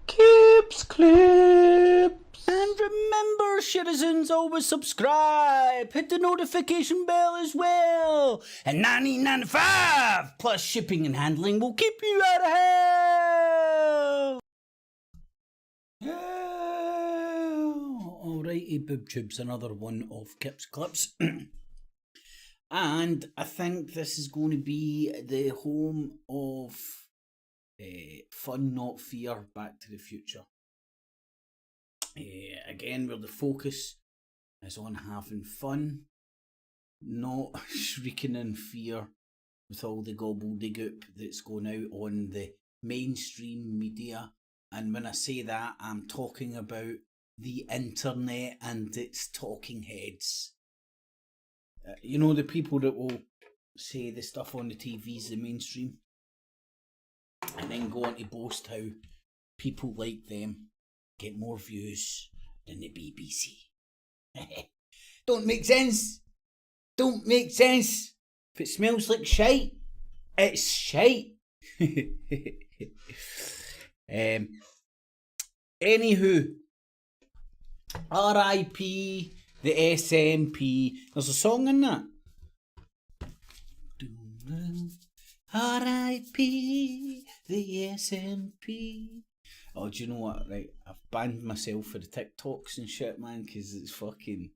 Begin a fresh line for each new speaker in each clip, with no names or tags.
Clips, clips.
And remember, citizens, always subscribe. Hit the notification bell as well. And $19.95 plus shipping and handling will keep you out of hell. Alrighty, boob tubes, another one of Kip's Clips. And I think this is going to be the home of Fun Not Fear, Back to the Future. Again, where the focus is on having fun, not shrieking in fear with all the gobbledygook that's going out on the mainstream media. And when I say that, I'm talking about the internet and its talking heads. You know, the people that will say the stuff on the TV's the mainstream and then go on to boast how people like them get more views than the BBC. Don't make sense. Don't make sense. If it smells like shite, it's shite. Anywho, R.I.P. the SNP. There's a song in that. R.I.P. the SNP. Oh, do you know what? Right, I've banned myself for the TikToks and shit, man, because it's fucking.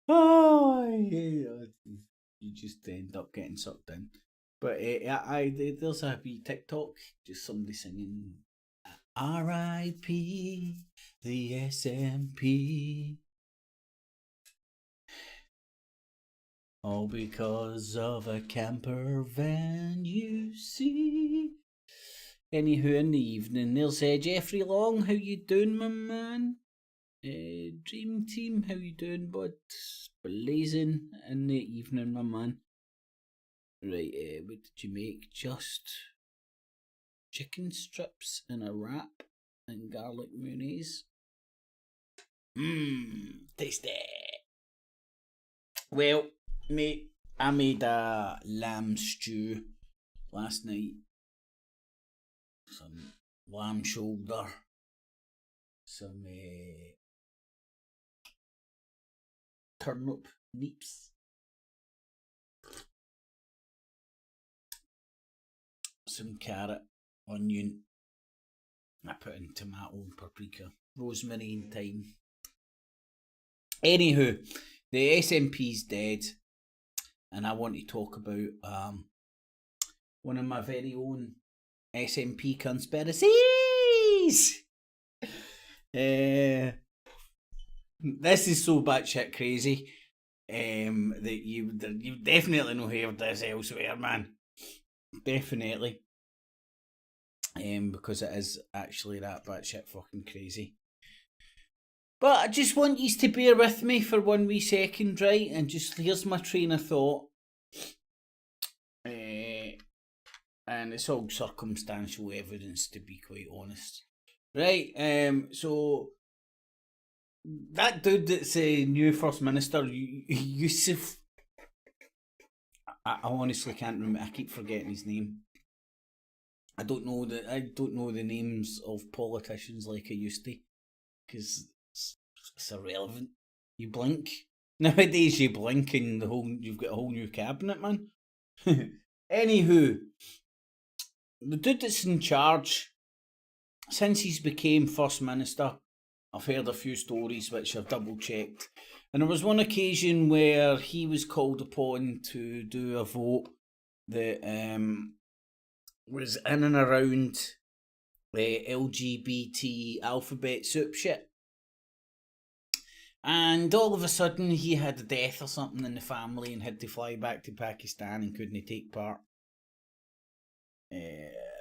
Oh, yeah. You just end up getting sucked in. But there's a wee TikTok, just somebody singing R.I.P. the SNP. All because of a camper van, you see. Anywho, in the evening, there's Jeffrey Long. How you doing, my man? Dream Team, how you doing, bud? Blazing in the evening, my man. Right, what did you make? Just chicken strips in a wrap and garlic mayonnaise. Tasty. Well, mate, I made a lamb stew last night. Some lamb shoulder, some turnip neeps, some carrot, onion. I put in tomato and paprika, rosemary and thyme. Anywho, the SNP's dead, and I want to talk about one of my very own SNP conspiracies. This is so batshit crazy that you definitely not heard this elsewhere, man. Definitely. Because it is actually that batshit fucking crazy. But I just want you to bear with me for 1 wee second, right? And just here's my train of thought. And it's all circumstantial evidence, to be quite honest. Right, so that dude that's a new First Minister, Yusuf, I honestly can't remember. I keep forgetting his name. I don't know the names of politicians like I used to, because it's irrelevant. You blink. Nowadays you blink and you've got a whole new cabinet, man. Anywho, the dude that's in charge, since he's became First Minister, I've heard a few stories which I've double checked. And there was one occasion where he was called upon to do a vote that was in and around the LGBT alphabet soup shit. And all of a sudden he had a death or something in the family and had to fly back to Pakistan and couldn't take part.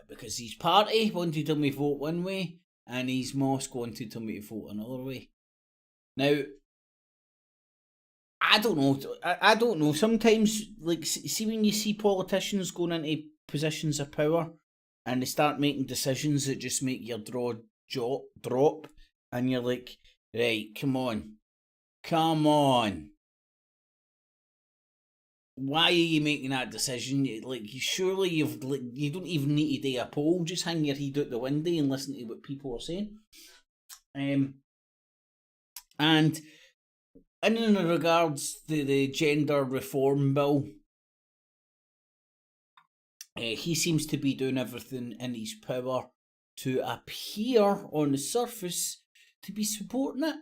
Because his party wanted him to vote one way and his mosque wanted him to vote another way. Now, I don't know. Sometimes, like, see when you see politicians going into positions of power and they start making decisions that just make your jaw drop, and you're like, right, come on. why are you making that decision? Like, surely you don't even need to do a poll. Just hang your head out the window and listen to what people are saying. And in regards to the gender reform bill, he seems to be doing everything in his power to appear on the surface to be supporting it.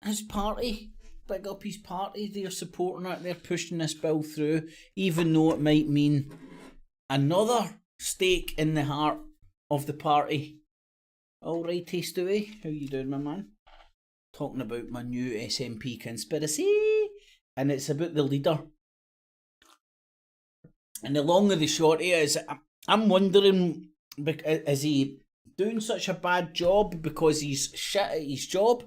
His party, big up his party, they're supporting it, they're pushing this bill through, even though it might mean another stake in the heart of the party. Alrighty, Stewie, how you doing, my man? Talking about my new SNP conspiracy, and it's about the leader. And the long and the short is, I'm wondering, is he doing such a bad job because he's shit at his job,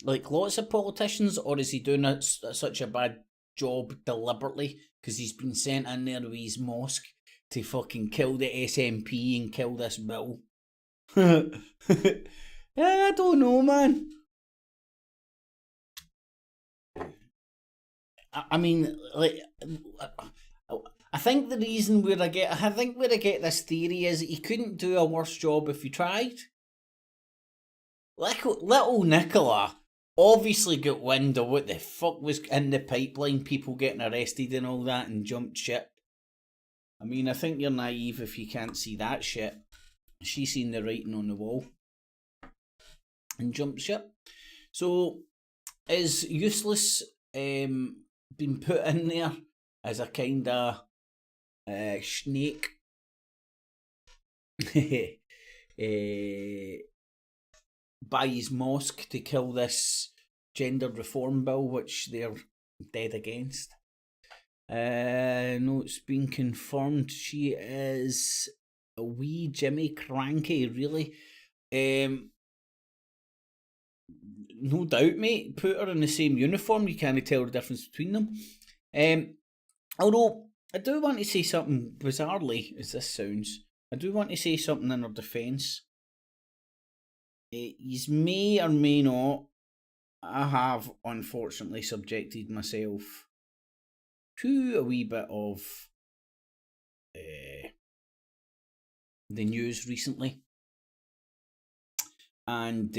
like lots of politicians, or is he doing such a bad job deliberately because he's been sent in there with his mosque to fucking kill the SNP and kill this bill? I don't know, man. I mean, like, I think the reason where I get this theory is that he couldn't do a worse job if he tried. Little Nicola obviously got wind of what the fuck was in the pipeline, people getting arrested and all that, and jumped ship. I mean, I think you're naive if you can't see that shit. She seen the writing on the wall and jumped ship. So, is Useless been put in there as a kind of snake by his mosque to kill this gender reform bill, which they're dead against? No, it's been confirmed. She is a wee Jimmy Cranky, really. No doubt, mate. Put her in the same uniform, you can't tell the difference between them. Although, I do want to say something, bizarrely as this sounds, I do want to say something in her defence. Yous may or may not, I have unfortunately subjected myself to a wee bit of the news recently. And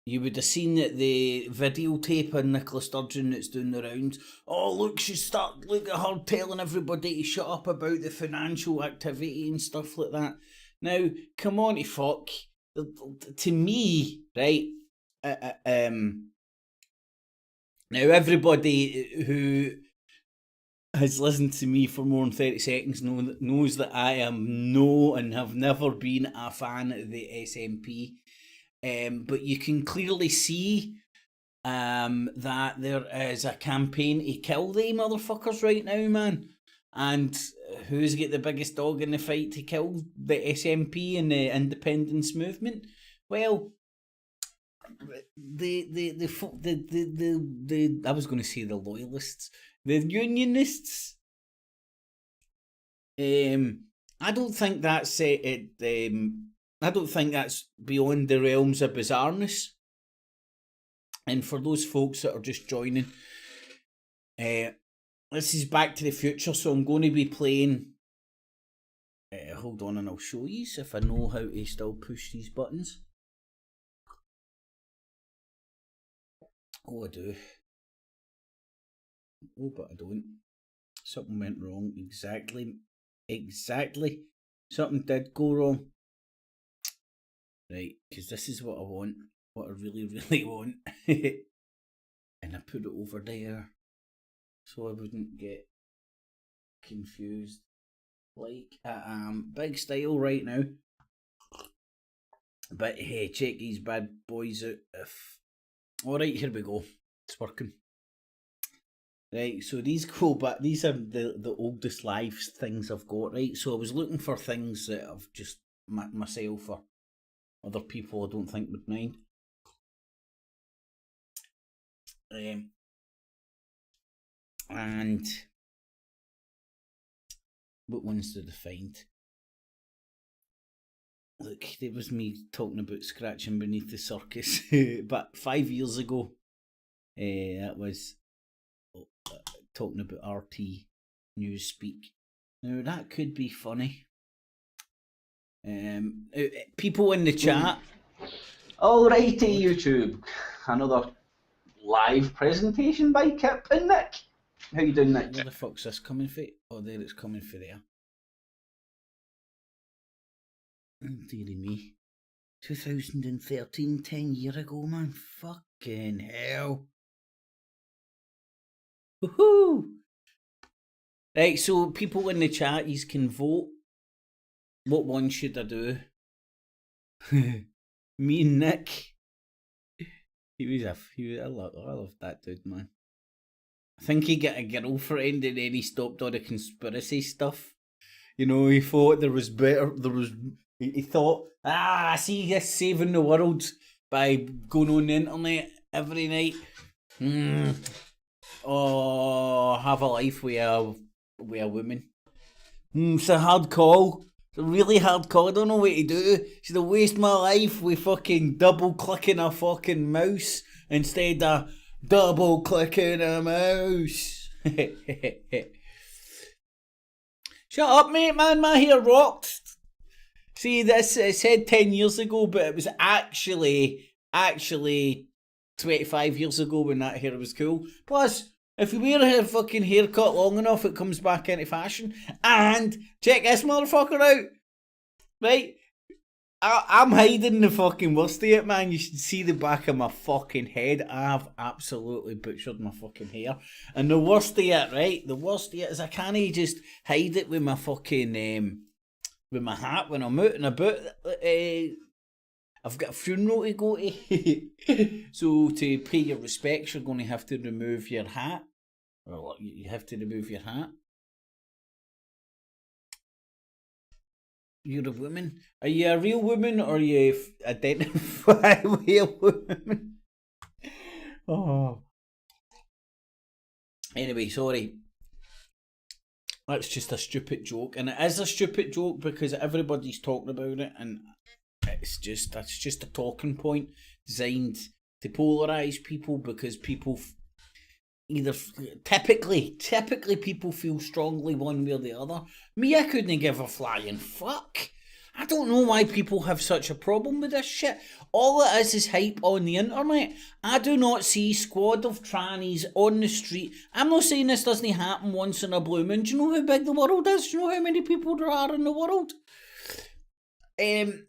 you would have seen that the videotape of Nicola Sturgeon that's doing the rounds. Oh, look at her telling everybody to shut up about the financial activity and stuff like that. Now, come on to fuck. To me, right, now everybody who has listened to me for more than 30 seconds knows that I am and have never been a fan of the SNP. But you can clearly see that there is a campaign to kill the motherfuckers right now, man. And who's got the biggest dog in the fight to kill the SNP and the independence movement? Well, the I was going to say the loyalists, the unionists. I don't think that's I don't think that's beyond the realms of bizarreness. And for those folks that are just joining, this is Back to the Future, so I'm going to be playing. Hold on, and I'll show you if I know how to still push these buttons. Oh, I do. Oh, but I don't. Something went wrong. Exactly. Something did go wrong. Right, because this is what I want. What I really, really want. And I put it over there so I wouldn't get confused. Like I am. Big style right now. But hey, check these bad boys out. Alright, here we go. It's working. Right, so these are the oldest live things I've got, right? So I was looking for things that I've just myself or other people I don't think would mind. And what ones did I find? Look, there was me talking about scratching beneath the circus, but 5 years ago. That was talking about RT news speak. Now that could be funny. People in the chat.
Alrighty, YouTube. Another live presentation by Kip and Nick. How you doing, Nick?
Where the fuck's this coming for? Oh, there it's coming for there. Oh, dearie me. 2013, 10 years ago, man. Fucking hell. Woohoo! Right, so people in the chat, you can vote. What one should I do? Me and Nick. I love that dude, man. I think he got a girlfriend and then he stopped all the conspiracy stuff. You know, he thought there was better. He thought, I see this saving the world by going on the internet every night. Oh, have a life with a woman. It's a hard call. It's a really hard call. I don't know what to do. Should I waste my life with fucking double clicking a fucking mouse instead of double clicking a mouse? Shut up, mate, man. My hair rocked. See, this it said 10 years ago, but it was actually 25 years ago when that hair was cool. Plus, if you wear a fucking haircut long enough, it comes back into fashion. And check this motherfucker out. Right? I'm hiding the fucking worst of it, man. You should see the back of my fucking head. I've absolutely butchered my fucking hair. And the worst of it, right? The worst of it is I can't just hide it with my fucking, with my hat when I'm out and about. I've got a funeral to go to. So to pay your respects, you're going to have to remove your hat. Or you have to remove your hat. You're a woman. Are you a real woman or you identify with a woman? Oh. Anyway, sorry. That's just a stupid joke, and it is a stupid joke because everybody's talking about it, and that's just a talking point designed to polarise people because people either typically people feel strongly one way or the other. Me, I couldn't give a flying fuck. I don't know why people have such a problem with this shit. All it is hype on the internet. I do not see squad of trannies on the street. I'm not saying this doesn't happen once in a blue moon. Do you know how big the world is? Do you know how many people there are in the world? There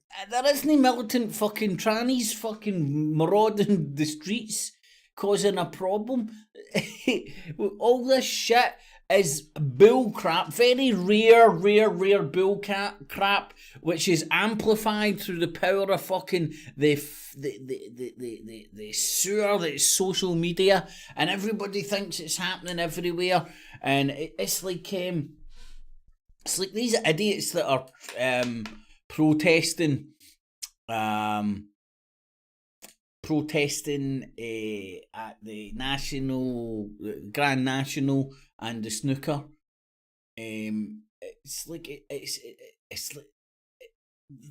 isn't militant fucking trannies fucking marauding the streets causing a problem. All this shit is bull crap, very rare bull crap, which is amplified through the power of fucking the sewer that is social media, and everybody thinks it's happening everywhere, and it's like these idiots that are protesting at the Grand National and the snooker. It's like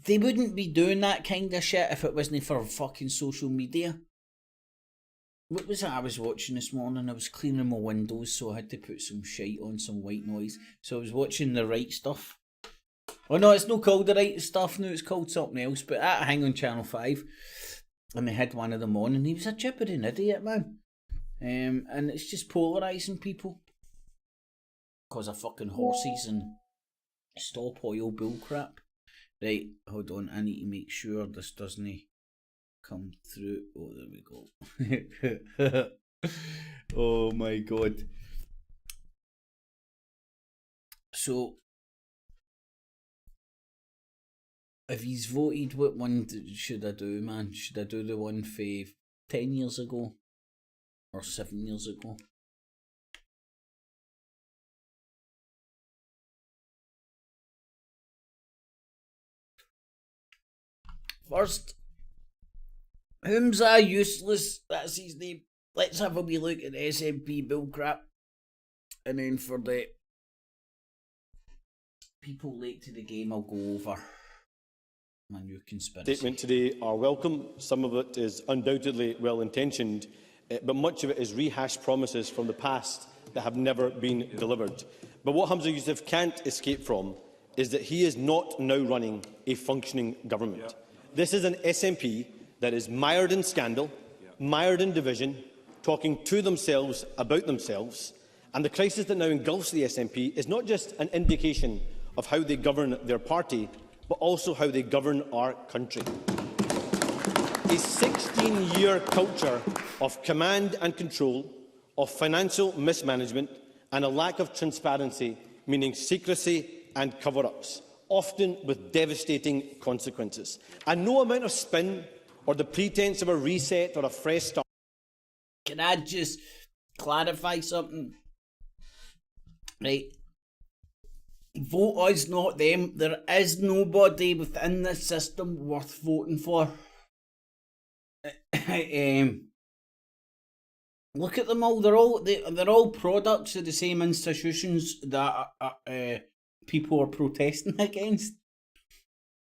they wouldn't be doing that kind of shit if it wasn't for fucking social media. What was it I was watching this morning? I was cleaning my windows, so I had to put some shite on, some white noise. So I was watching The Right Stuff. Oh no, it's not called The Right Stuff now, it's called something else, but that hang on Channel 5. And they had one of them on, and he was a gibbering idiot, man. And it's just polarising people. Because of fucking horses and stop oil bullcrap. Right, hold on, I need to make sure this doesn't come through. Oh, there we go. Oh my god. So, if he's voted, what one should I do, man? Should I do the one for 10 years ago? Or 7 years ago? First, whom's a useless? That's his name. Let's have a wee look at the SNP bullcrap. And then for the people late to the game, I'll go over my new conspiracy.
Statement today are welcome. Some of it is undoubtedly well-intentioned, but much of it is rehashed promises from the past that have never been delivered. But what Hamza Youssef can't escape from is that he is not now running a functioning government. This is an SNP that is mired in scandal, mired in division, talking to themselves about themselves, and the crisis that now engulfs the SNP is not just an indication of how they govern their party, but also how they govern our country. A 16-year culture of command and control, of financial mismanagement and a lack of transparency, meaning secrecy and cover-ups, often with devastating consequences. And no amount of spin or the pretence of a reset or a fresh start.
Can I just clarify something? Right. Vote us, not them. There is nobody within this system worth voting for. Look at them all. They're all products of the same institutions that people are protesting against.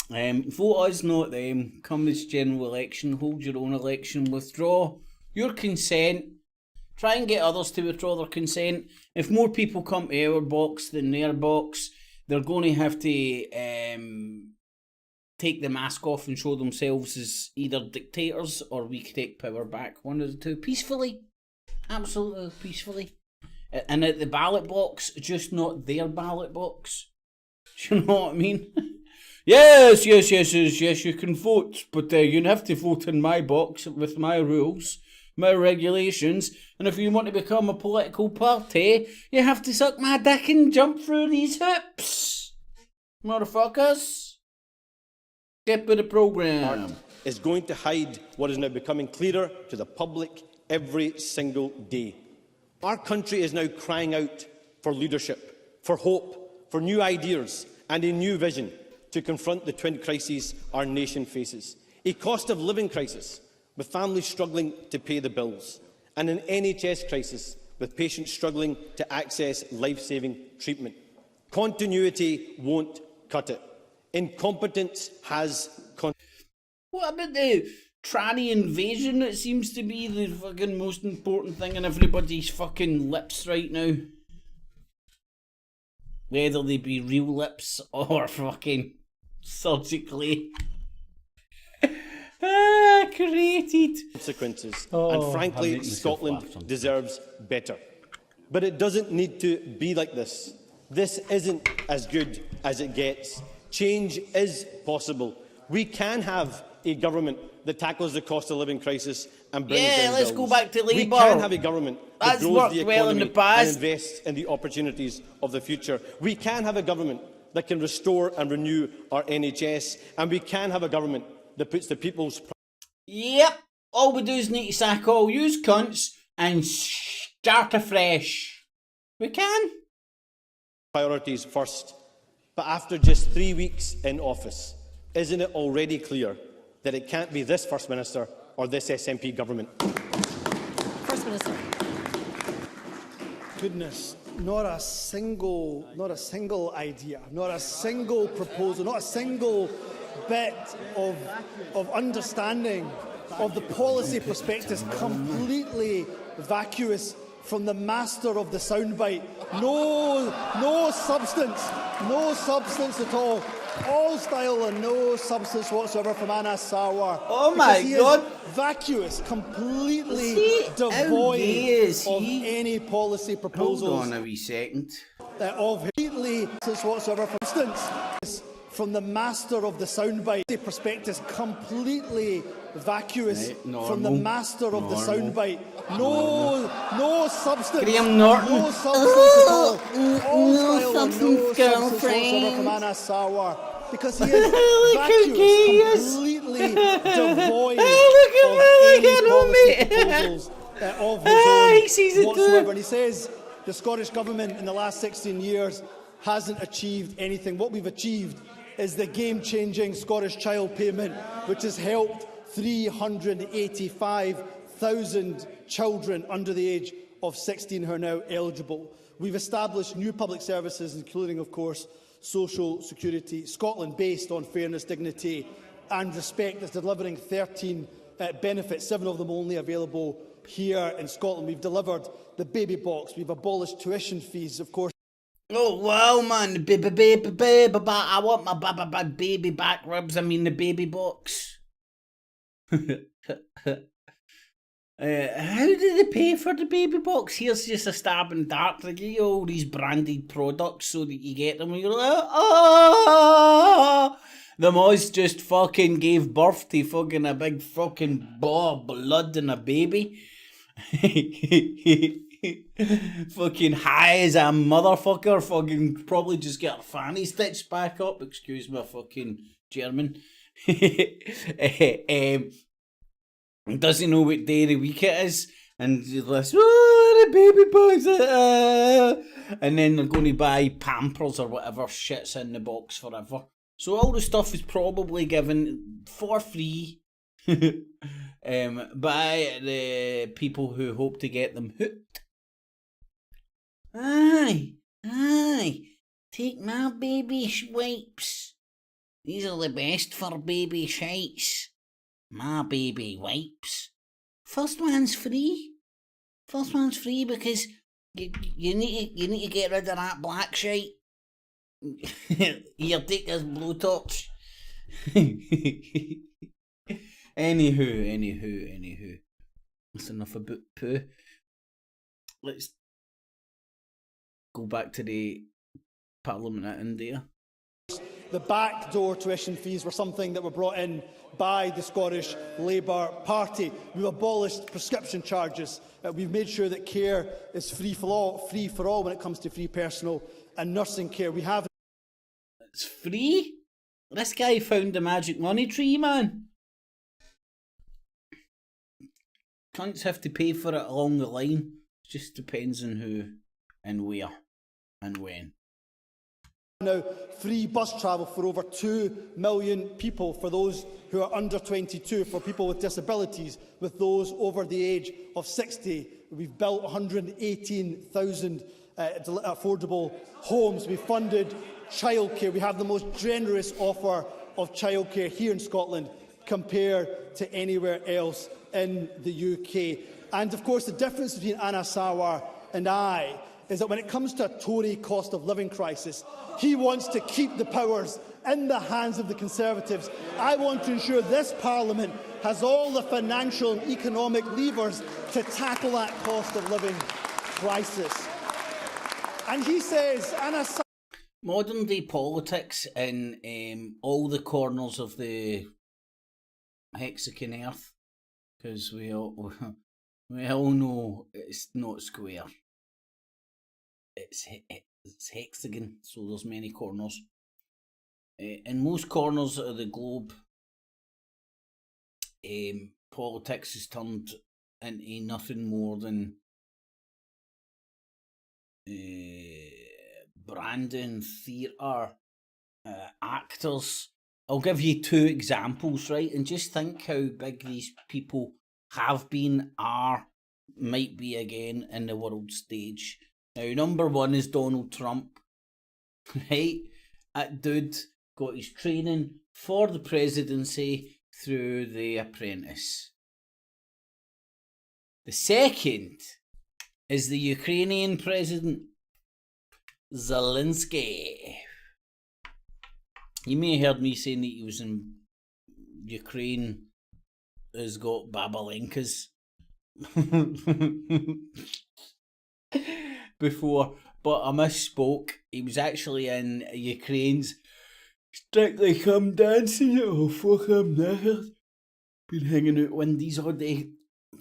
Vote us, not them. Come this general election, hold your own election, withdraw your consent. Try and get others to withdraw their consent. If more people come to our box than their box, they're going to have to take the mask off and show themselves as either dictators or we can take power back. One of the two. Peacefully. Absolutely peacefully. And at the ballot box, just not their ballot box. Do you know what I mean? Yes, you can vote, but you have to vote in my box with my rules, my regulations, and if you want to become a political party, you have to suck my dick and jump through these hoops. Motherfuckers. Get with the programme.
Is going to hide what is now becoming clearer to the public every single day. Our country is now crying out for leadership, for hope, for new ideas and a new vision to confront the twin crises our nation faces. A cost of living crisis, with families struggling to pay the bills, and an NHS crisis, with patients struggling to access life-saving treatment. Continuity won't cut it. Incompetence has...
What about the tranny invasion? It seems to be the fucking most important thing on everybody's fucking lips right now. Whether they be real lips or fucking surgically created.
Consequences. And frankly, Scotland deserves better. But it doesn't need to be like this. This isn't as good as it gets. Change is possible. We can have a government that tackles the cost of living crisis and brings down
let's
bills.
go back to Labour.
We can have a government that grows the
well in
economy
the past.
and invests in the opportunities of the future. We can have a government that can restore and renew our NHS, and we can have a government that puts the people's...
Yep, all we do is need to sack all yous cunts and start afresh. We can.
Priorities first. But after just 3 weeks in office, isn't it already clear that it can't be this First Minister or this SNP government?
First Minister.
Goodness, not a single idea, not a single proposal, not a single bit of understanding of the policy prospectus, completely vacuous from the master of the soundbite. No substance at all. All style and no substance whatsoever from Anas Sarwar.
Oh my God!
Vacuous, completely devoid of any policy proposals.
Hold on a wee second.
Of completely whatsoever from instance from the master of the soundbite. The prospectus completely vacuous from the master of the soundbite. No substance.
Graham Norton.
No substance at all. All
no
style and
substance,
no
girlfriend.
substance whatsoever from Anas Sarwar. Because he is vacuous, completely devoid of any policy proposals of his own whatsoever. And he says the Scottish Government in the last 16 years hasn't achieved anything. What we've achieved is the game-changing Scottish Child Payment, which has helped 385,000 children under the age of 16 who are now eligible. We've established new public services, including, of course, social security. Scotland, based on fairness, dignity and respect, is delivering 13 benefits, 7 of them only available here in Scotland. We've delivered the baby box. We've abolished tuition fees, of course.
Oh, wow, man. I want my baby back ribs. I mean, the baby box. How do they pay for the baby box? Here's just a stab in the dark. They give you all these branded products so that you get them and you're like, oh! The Moz just fucking gave birth to fucking a big fucking ball of blood and a baby. Fucking high as a motherfucker. Fucking probably just get her fanny stitched back up. Excuse my fucking German. Doesn't know what day of the week it is, and he's like, oh, the baby box, and then they're going to buy Pampers or whatever shit's in the box forever. So all the stuff is probably given for free by the people who hope to get them hooked. Aye, take my baby wipes. These are the best for baby shites. My baby wipes. First one's free. First one's free because you need to get rid of that black shite. Here, take this blowtorch. Anywho. That's enough about poo. Let's go back to the Parliament at India.
The backdoor tuition fees were something that were brought in by the Scottish Labour Party. We've abolished prescription charges. We've made sure that care is free for all when it comes to free personal and nursing care. We have...
It's free? This guy found the magic money tree, man. Cunts have to pay for it along the line. It just depends on who and where and when.
Now, free bus travel for over 2 million people, for those who are under 22, for people with disabilities, with those over the age of 60. We've built 118,000 affordable homes. We've funded childcare. We have the most generous offer of childcare here in Scotland compared to anywhere else in the UK. And of course, the difference between Anna Sawar and I is that when it comes to a Tory cost of living crisis, he wants to keep the powers in the hands of the Conservatives. I want to ensure this Parliament has all the financial and economic levers to tackle that cost of living crisis. And he says,
modern day politics in all the corners of the hexagon earth, because we all know it's not square. It's hexagon, so there's many corners. In most corners of the globe, politics is turned into nothing more than branding, theatre, actors. I'll give you 2 examples, right? And just think how big these people have been, are, might be again in the world stage. Now, number 1 is Donald Trump, right? That dude got his training for the presidency through The Apprentice. The second is the Ukrainian president, Zelensky. You may have heard me saying that he was in Ukraine, has got babalenkas before, but I misspoke. He was actually in Ukraine's Strictly Come Dancing. Oh, fuck, I'm knackered. Been hanging out Windies all day.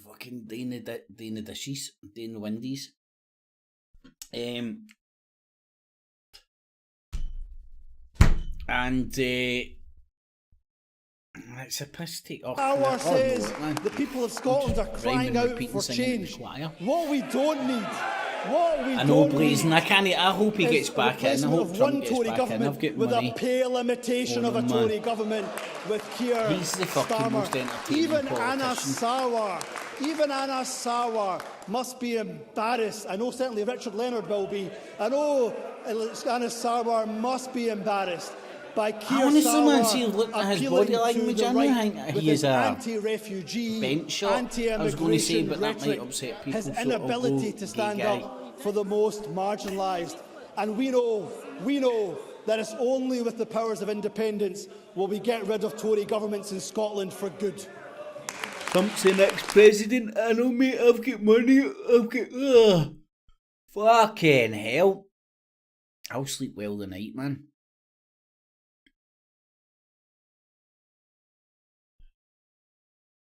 Fucking doing the dishes, doing the Windies. And it's a piss take.
Sawar says the people of Scotland are crying out for change. What we don't need,
I know, Blazing. I hope he gets back in. I hope Trump gets back in. I've got
with
money.
a pale imitation of a Tory government with Keir
He's the fucking most entertaining
Even
politician.
Even Anna Sawar must be embarrassed. I know certainly Richard Leonard will be. I know Anna Sawar must be embarrassed by Keir
Honestly, man,
Starmer
see, look at his
appealing
body language,
to the
I
right
think
with
he is
his
a
anti-refugee,
bench shot. I was going to say,
anti-immigration
but that might
rhetoric,
upset people,
his
so I'll
inability
go
to stand
gay guy.
up for the most marginalised. And we know that it's only with the powers of independence will we get rid of Tory governments in Scotland for good.
Trump's the next president. I know, mate, I've got money. I've got... Fucking hell. I'll sleep well tonight, man.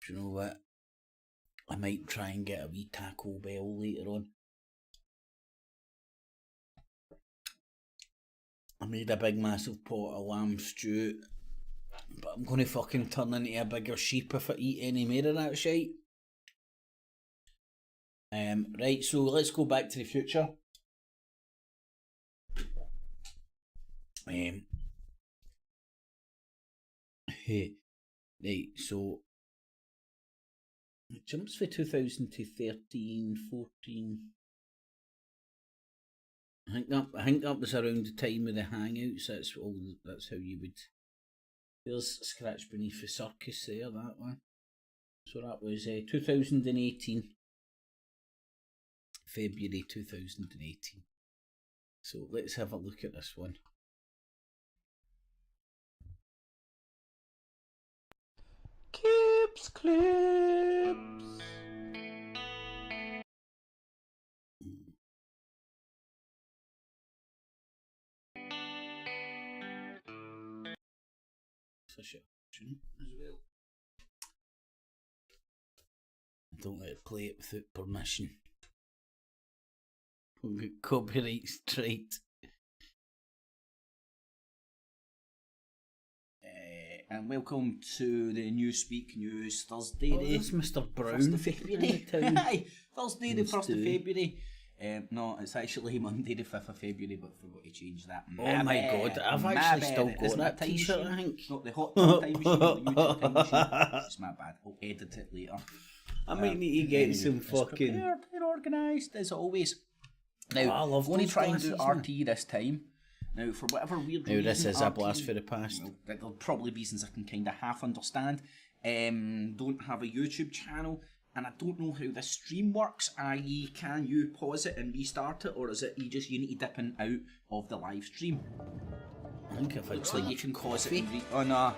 Do you know what? I might try and get a wee Taco Bell later on. I made a big massive pot of lamb stew, but I'm going to fucking turn into a bigger sheep if I eat any more of that shite. Right, so let's go back to the future. Right, so it jumps for 2000 to 13, 14. I think that was around the time of the Hangouts. That's how you would. There's Scratch Beneath the Circus there, that one. So that was 2018. February 2018. So let's have a look at this one. Clips. Such a option as well. Don't let it play it without permission. We'll get copyright straight. And welcome to the Newspeak News Thursday. Oh, that's Mr. Brown. 1st of February. Aye, Thursday the 1st of February. No, it's actually Monday the 5th of February, but I forgot to change that. Oh my god, I've actually still got that t-shirt, I think. Not the hot tub time machine, but the YouTube time machine. It's my bad, I'll edit it later. I might need to get some fucking... Prepared and organised, as always. Now, I love going to try and do RT this time. Now, for whatever weird reason... Now, this is a blast for the past. Well, there'll probably be reasons I can kind of half understand. Don't have a YouTube channel. And I don't know how this stream works, i.e. can you pause it and restart it, or is it you need to dip in out of the live stream? I think if it's like you can pause it and on a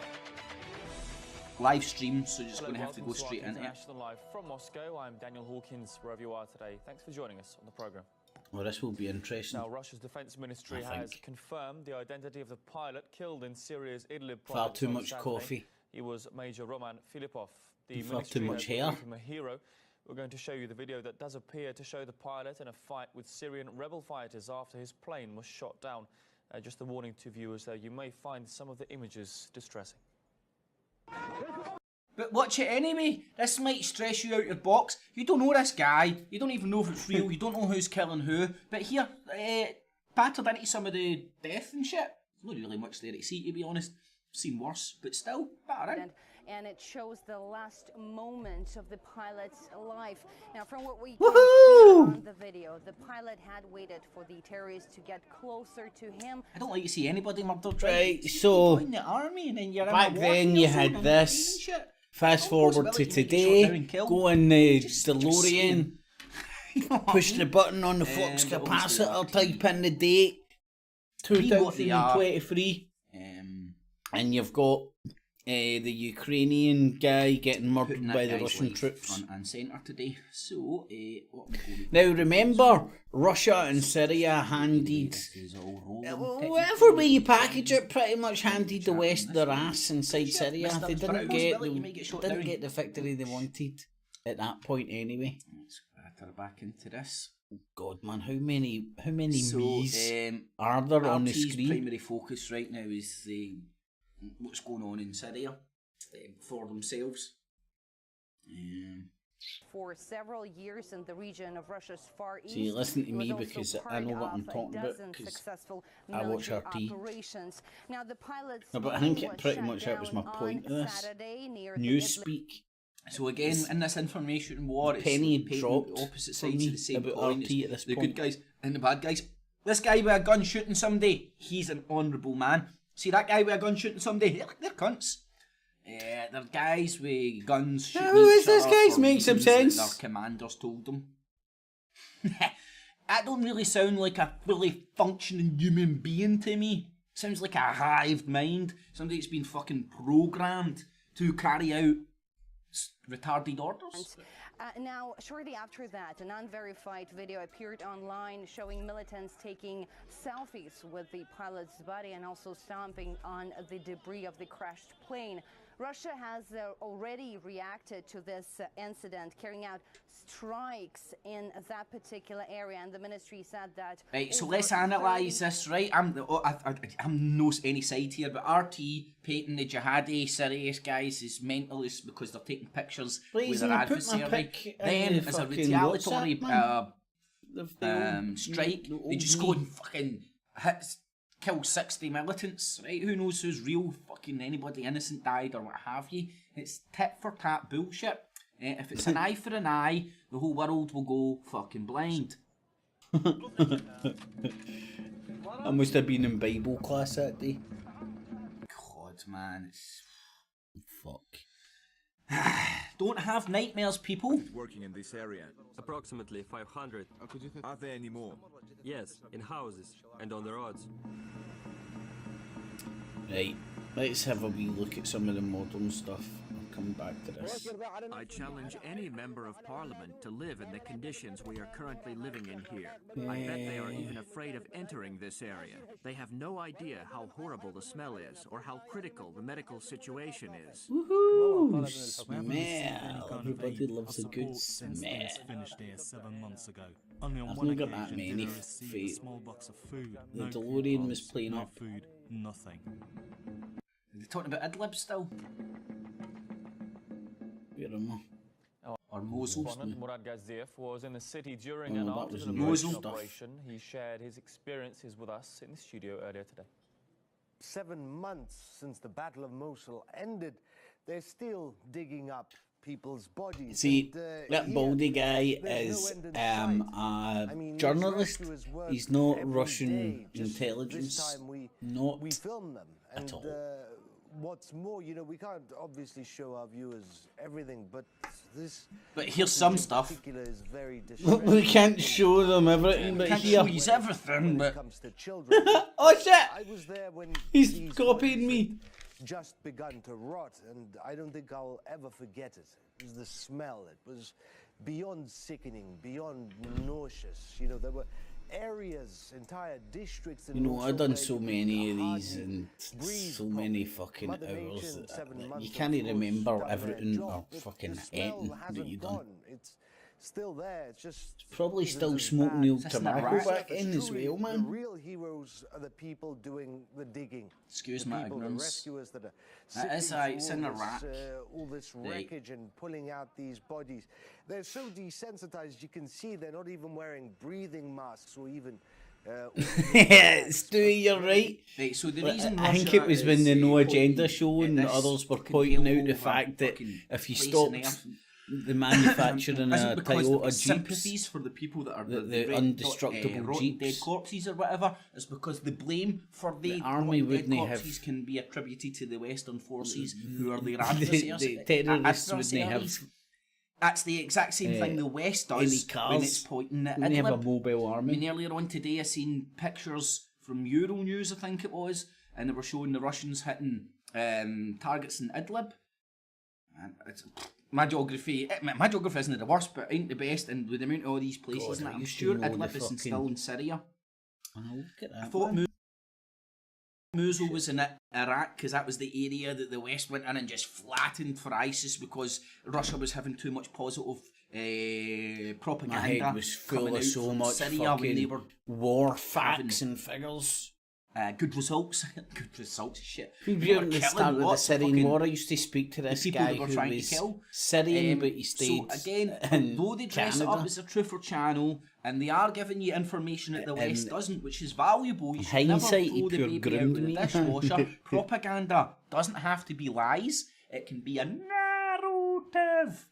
live stream, so you're just going to have to go straight into it.
Live from Moscow, I'm Daniel Hawkins, wherever you are today. Thanks for joining us on the programme.
Well, this will be interesting.
Now, Russia's defence ministry has confirmed the identity of the pilot killed in Syria's Idlib province.
Far too much coffee.
He was Major Roman Filipov. The
Far too much hair.
Him a hero. We're going to show you the video that does appear to show the pilot in a fight with Syrian rebel fighters after his plane was shot down. Just a warning to viewers there, you may find some of the images distressing.
But watch it anyway. This might stress you out your box. You don't know this guy. You don't even know if it's real. You don't know who's killing who. But here, battered into some of the death and shit. There's not really much there to see, to be honest. Seen worse, but still, battered.
And it shows the last moment of the pilot's life. Now, from what we can see on the video, the pilot had waited for the terrorists to get closer to him.
I don't like to see anybody murdered. Right, so in the army, and then you're back then you had this. Fast forward to today, go in the DeLorean, push the button on the flux capacitor, type in the date, 2023, and you've got the Ukrainian guy getting murdered by the Russian troops. Front and centre today. So, now remember, Russia and Syria handed, whatever way you package it, pretty much handed the West their ass inside Syria. They didn't get the victory they wanted at that point anyway. Let's batter back into this. Oh God, man, how many me's are there on the screen? Primary focus right now is what's going on in Syria for themselves.
For several years in the region of Russia's Far East.
See, listen to me because I know what I'm talking about because I watch RT.
Now, the pilots
but I think it pretty much that was my point of this. Newspeak. So again, in this information war, it's penny dropped opposite sides of the same coin. At this point. Good guys and the bad guys. This guy with a gun shooting somebody, he's an honourable man. See that guy with a gun shooting somebody? They're cunts. They're guys with guns shooting
Who
each
is this
other
guys?
for
Make some
reasons that
sense.
their commanders told them. That don't really sound like a fully functioning human being to me. Sounds like a hived mind. Somebody that's been fucking programmed to carry out retarded orders.
Now, shortly after that, an unverified video appeared online showing militants taking selfies with the pilot's body and also stomping on the debris of the crashed plane. Russia has already reacted to this incident, carrying out strikes in that particular area, and the ministry said that...
Right, so let's analyse this, right? I'm no any side here, but RT painting the jihadi serious guys is mentalist because they're taking pictures with their adversary. Then, as a retaliatory strike, they just go and fucking kill 60 militants, right? Who knows who's real? Fucking anybody innocent died or what have you. It's tit for tat bullshit. If it's an eye for an eye, the whole world will go fucking blind.
I must have been in Bible class that day.
God, man, it's...
Fuck.
Don't have nightmares, people.
Working in this area.
Approximately 500.
Are there any more?
Yes, in houses and on the roads.
Right, let's have a wee look at some of the modern stuff. I'll come back to this.
I challenge any member of parliament to live in the conditions we are currently living in here. I bet they are even afraid of entering this area. They have no idea how horrible the smell is or how critical the medical situation is.
Woohoo! Smell! Everybody loves a good smell.
Finished here 7 months ago. Only on
I've
one
not got
occasion
that many
did I receive a small box of food.
The
No
DeLorean was
coupons,
playing
no
up.
food, nothing.
Are they talking about Idlib still?
Where am I?
Or Mosul?
Correspondent Murad Gaziev was in the city during
Oh,
and
that
after
was
the
in
liberation
Mosul.
operation. He shared his experiences with us in the studio earlier today.
7 months since the Battle of Mosul ended, they're still digging up people's bodies.
See,
And,
that
here,
baldy guy
there's
is
no end in sight.
a
I mean, these
journalist.
rescuers work
He's not
every
Russian
day. Just
intelligence.
This time we
Not
film them.
at
And
all.
what's more, you know, we can't obviously show our viewers everything, but this.
But here's some
in
stuff.
particular is very
We can't show them everything, but
Can't
here.
show you everything,
when it
but...
comes to children.
Oh shit!
I was there when
He's
these
copying
bodies
me.
had just begun to rot, and I don't think I'll ever forget it. It was the smell. It was beyond sickening, beyond nauseous. You know, there were areas, entire districts.
You know, I've done so
where
many
you
of
could
these
hardly
in
breathe
so many
properly.
fucking
Mother Nature
hours.
in 7 months,
You
of
can't
course,
remember
done their
everything
job,
or
but
fucking
the smell
anything that
hasn't
you done.
gone. It's still there. It's just
Probably
isn't
still
as
smoking
bad.
the old
That's not
tobacco
right.
back
It's
in as
truly
well,
The
man.
real heroes are the people doing the digging.
Excuse
The
my
people, the
ignorance.
rescuers that are
That is
sifting
right,
through
it's in Iraq.
all this
Right.
wreckage and pulling out these bodies. They're so desensitized, you can see they're not even wearing breathing masks or even.
Yeah, Stewie, you're right.
Right, so the
But
reason
I think
Russia
it was when
is,
the No
pointing
Agenda
at
show and
this
others were
fucking
pointing out the
hell-over
fact that
fucking
if you
place
stopped
on earth.
the manufacturing
Isn't
of
because
Toyota
the
Jeeps,
sympathies for the people that are
the
red
indestructible
rotten dead
Jeeps.
corpses or whatever, is because the blame for the
army
rotten dead
wouldn't have-
corpses can be attributed to the Western forces who are their
the
adversaries.
terrorists wouldn't have
Adversaries. That's the exact same thing the West
any
does
cars.
when it's pointing at
Wouldn't have a
Idlib.
mobile
I
army.
mean, earlier on today I seen pictures from Euronews, I think it was, and they were showing the Russians hitting targets in Idlib. And it's, my geography isn't the worst, but ain't the best, and with the amount of all these places,
God,
and
I
I'm
used to
sure
know the
Idlib isn't still
fucking-
in Syria.
Oh, look at that.
I thought
man.
Mosul was in Iraq because that was the area that the West went in and just flattened for ISIS because Russia was having too much positive propaganda.
My head was full
coming
of
out
so
from
much
Syria when they were
fucking war facts and figures.
good results. Good results, shit.
During
They were
the
killing
start of the
lots
Syrian
fucking-
war, I used to speak to this
people
guy
they were
who
trying to
was
kill.
Syrian, but he stayed
So again,
in
though they dress it
Canada.
up as a truther channel, and they are giving you information that the West doesn't, which is valuable. You should never
hindsight,
throw
he
the
pure
baby out
groomed
with the
me.
dishwasher. Propaganda doesn't have to be lies. It can be a narrative.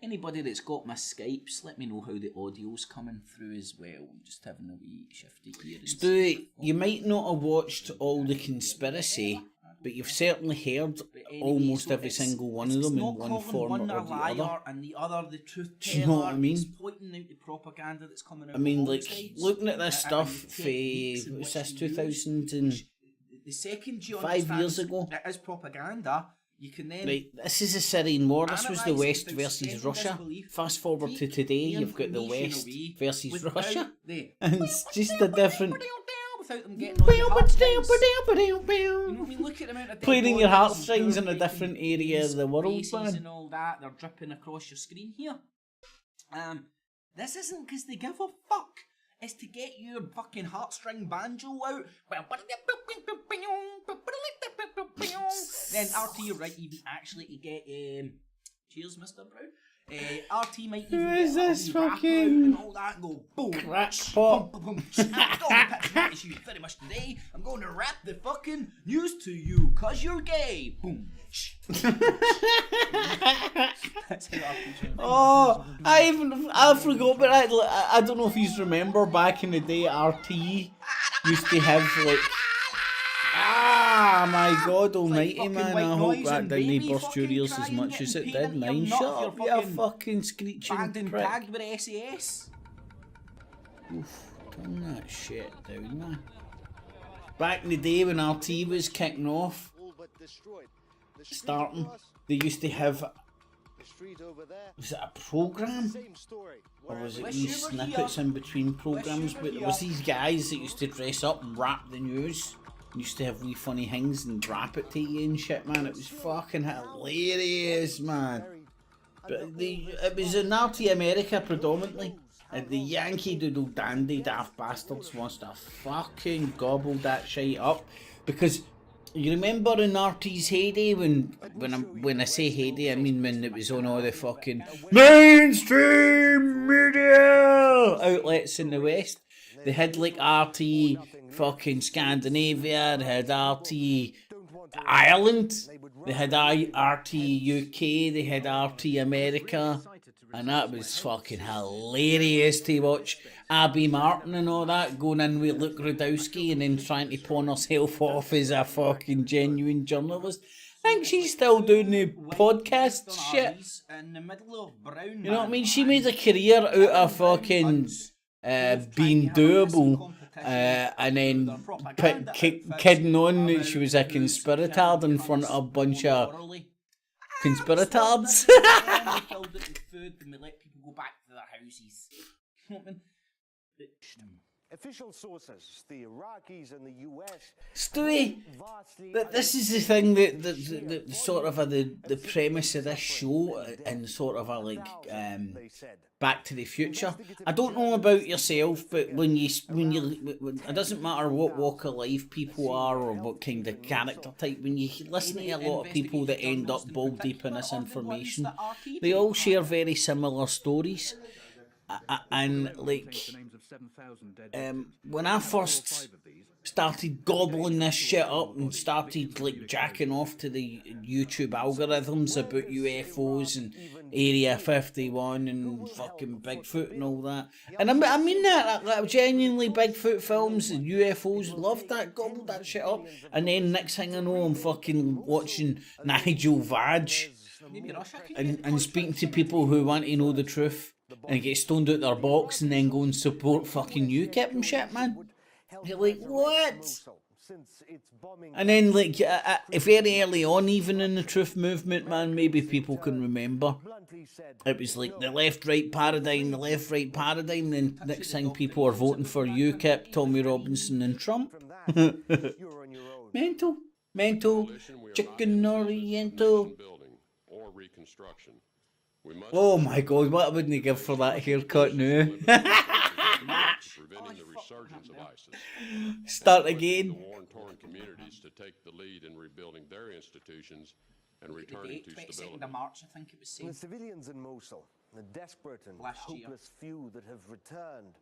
Anybody that's got my Skypes, let me know how the audio's coming through as well. I'm just having a wee shifty here.
Stu, you might not have watched all the conspiracy, but you've certainly heard almost every single one of them in one form or the other.
And the other, the truth
Do you know what I mean?
pointing out the propaganda that's coming out.
I mean, like, looking at this stuff for, what's this, 2005
the second you
years ago?
It is propaganda. You can then...
Right, this is a Syrian war. This was the West versus Russia. Fast forward to today, you've got the West versus Russia. And it's just a different...
Without them getting on your heartstrings. You know what I mean? Look at the amount of
playing in your heartstrings in a different area of the world, man.
And all that, they're dripping across your screen here. This isn't because they give a fuck. It's to get your fucking heartstring banjo out. Then RT, you're right, even actually to get cheers, Mr. Brown. RT might even
Who is
get
this
a wee
fucking
rap out and all that and go boom,
crackpot?
boom, boom, boom. Thank you very much today. I'm going to rap the fucking news to you, cause you're gay. Boom.
Oh, I forgot, but I don't know if you remember back in the day, RT used to have like, my God almighty, man, I hope that didn't burst your ears as much as it did mine. Shut up, you fucking screeching prick.
Tagged with SAS.
Oof, turn that shit down, man. Back in the day when RT was kicking off, starting, they used to have, was it a programme? Or was it these snippets in between programmes? But there was these guys that used to dress up and rap the news. Used to have wee funny things and rap it to you and shit, man. It was fucking hilarious, man. But it was in RT America predominantly. And the Yankee Doodle Dandy daft bastards wants to fucking gobble that shit up. Because you remember in RT's heyday, when I say heyday, I mean when it was on all the fucking mainstream media outlets in the West. They had like RT fucking Scandinavia, they had RT Ireland, they had RT UK, they had RT America, and that was fucking hilarious to watch. Abby Martin and all that going in with Luke Rudowski and then trying to pawn herself off as a fucking genuine journalist. I think she's still doing the podcast shit. You know what I mean? She made a career out of fucking being doable, and then kidding on that she was a conspiratard in front of a bunch of conspiratards.
Official sources, the Iraqis and the US.
Stewie, this is the thing that the sort of the premise of this show and sort of a like Back to the Future. I don't know about yourself, but when you it doesn't matter what walk of life people are or what kind of character type. When you listen to a lot of people that end up ball deep in this information, they all share very similar stories. And like, when I first started gobbling this shit up and started like jacking off to the YouTube algorithms about UFOs and Area 51 and fucking Bigfoot and all that, and I mean that like, genuinely Bigfoot films and UFOs, loved that, gobbled that shit up, and then next thing I know I'm fucking watching Nigel Vag and speaking to people who want to know the truth and get stoned out their box and then go and support fucking UKIP and shit, man. You're like, what? And then, like, very early on, even in the truth movement, man, maybe people can remember. It was like the left-right paradigm, then next thing people are voting for UKIP, Tommy Robinson and Trump. Mental, chicken oriental. Oh my God, what wouldn't he give for that haircut now? Start again.
To take the lead in rebuilding their institutions and returning to stability.
March, I think it was
the civilians in Mosul, the desperate and hopeless few that have returned.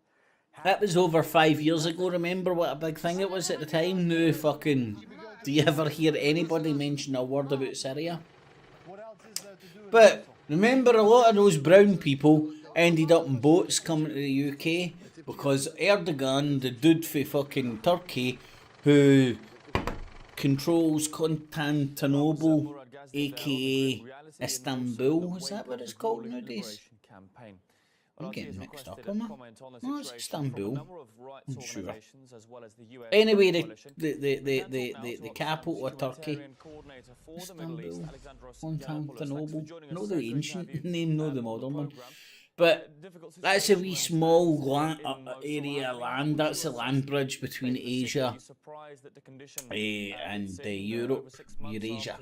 That was over 5 years ago. Remember what a big thing it was at the time? No fucking. Do you ever hear anybody mention a word about Syria? But
Remember, a lot of those brown people ended up in boats coming to the UK because Erdogan, the dude for fucking Turkey, who controls Constantinople, aka Istanbul, is that what it's called nowadays? I'm getting mixed up, am I? No, it's Istanbul. I'm sure. Anyway, the capital of Turkey, Istanbul, Constantinople. Not the ancient name, not the modern one. But that's a wee small area of land. That's a land bridge between Asia and Europe, Eurasia.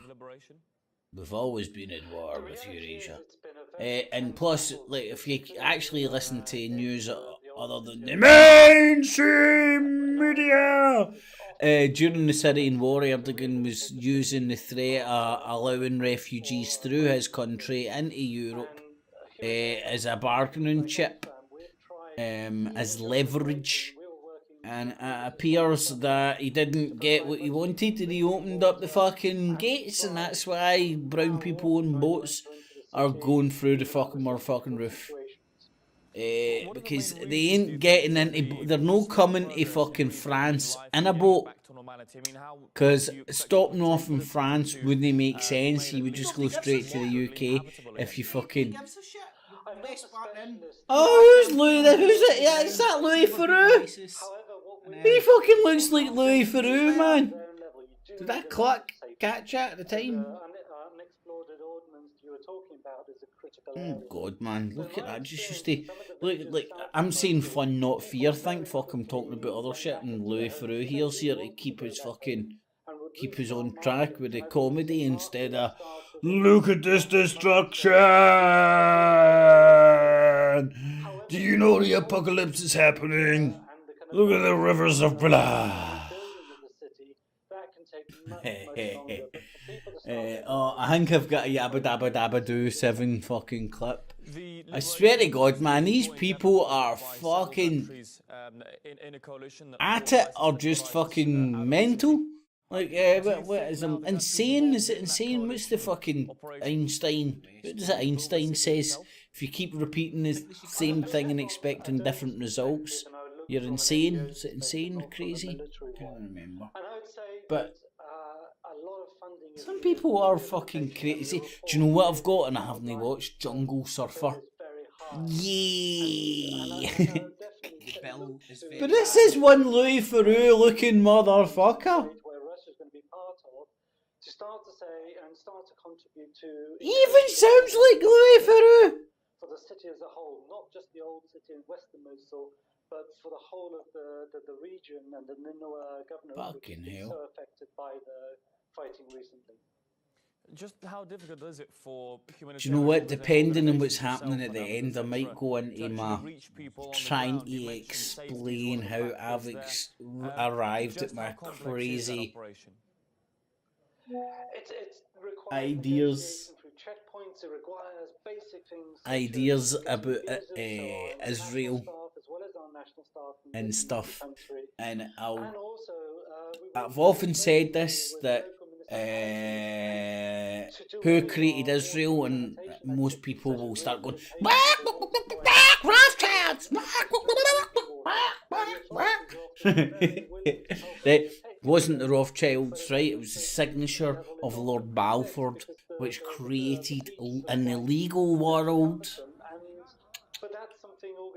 We've always been at war with Eurasia. And plus, like, if you actually listen to news other than the mainstream media, during the Syrian war, Erdogan was using the threat of allowing refugees through his country into Europe as a bargaining chip, as leverage. And it appears that he didn't get what he wanted and he opened up the fucking gates, and that's why brown people on boats are going through the fucking motherfucking roof. Because they ain't getting into, they're not coming to fucking France in a boat. Because stopping off in France wouldn't make sense. You would just go straight to the UK if you fucking... Oh, who's Louis? Who's it? Yeah, is that Louis Theroux? He fucking looks like Louis Theroux, man. Did I catch that at the time? Oh god, man, look at that. Just used to look like I'm saying fun, not fear. Think fuck, I'm talking about other shit, and Louis Theroux here's here to keep us on track with the comedy instead of look at this destruction. Do you know the apocalypse is happening? Look at the rivers of blood. I think I've got a Yabba Dabba Dabba Doo 7 fucking clip. I swear to God, man, these people are fucking at it or just fucking mental. Like, what is it? Insane? Is it insane? What's the fucking Einstein? What does it Einstein says? If you keep repeating the same thing and expecting different results, you're insane. Is it insane? Crazy? I can't remember. But some people are fucking crazy. Do you know what I've got and I haven't watched? Jungle Surfer. Yeah. But this is one Louis Theroux looking motherfucker. He even sounds like Louis Theroux.
For the city as a whole, not just the old city in Western Mosul, but for the whole of the region and the Nineveh governor, which has been so affected by the fighting recently.
Just how difficult is it for humanitarian...
Do you know what? Depending on what's happening at the end, I might go into my trying to explain how I've arrived at my crazy ideas about Israel and stuff. And I've often said this, that who created Israel, and most people will start going Rothschilds. It wasn't the Rothschilds, right? It was the signature of Lord Balfour, which created an illegal world.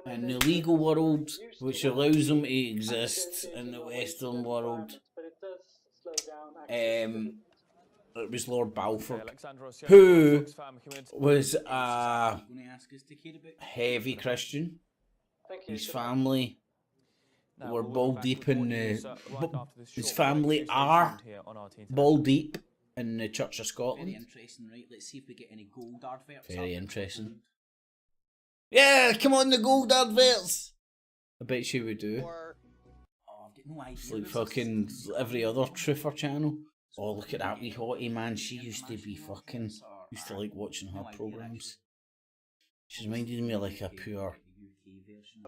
An illegal world which allows them to exist in the Western world. It was Lord Balfour, who was a heavy Christian. His family were ball deep in the... His family are ball deep in the Church of Scotland. Very interesting, right? Let's see if we get any gold adverts. Very interesting. Yeah, come on, the gold adverts! I bet you we do. It's like fucking every other truther channel. Oh, look at that wee hottie, man. She used to be fucking... Used to like watching her programmes. She's reminded me of like a pure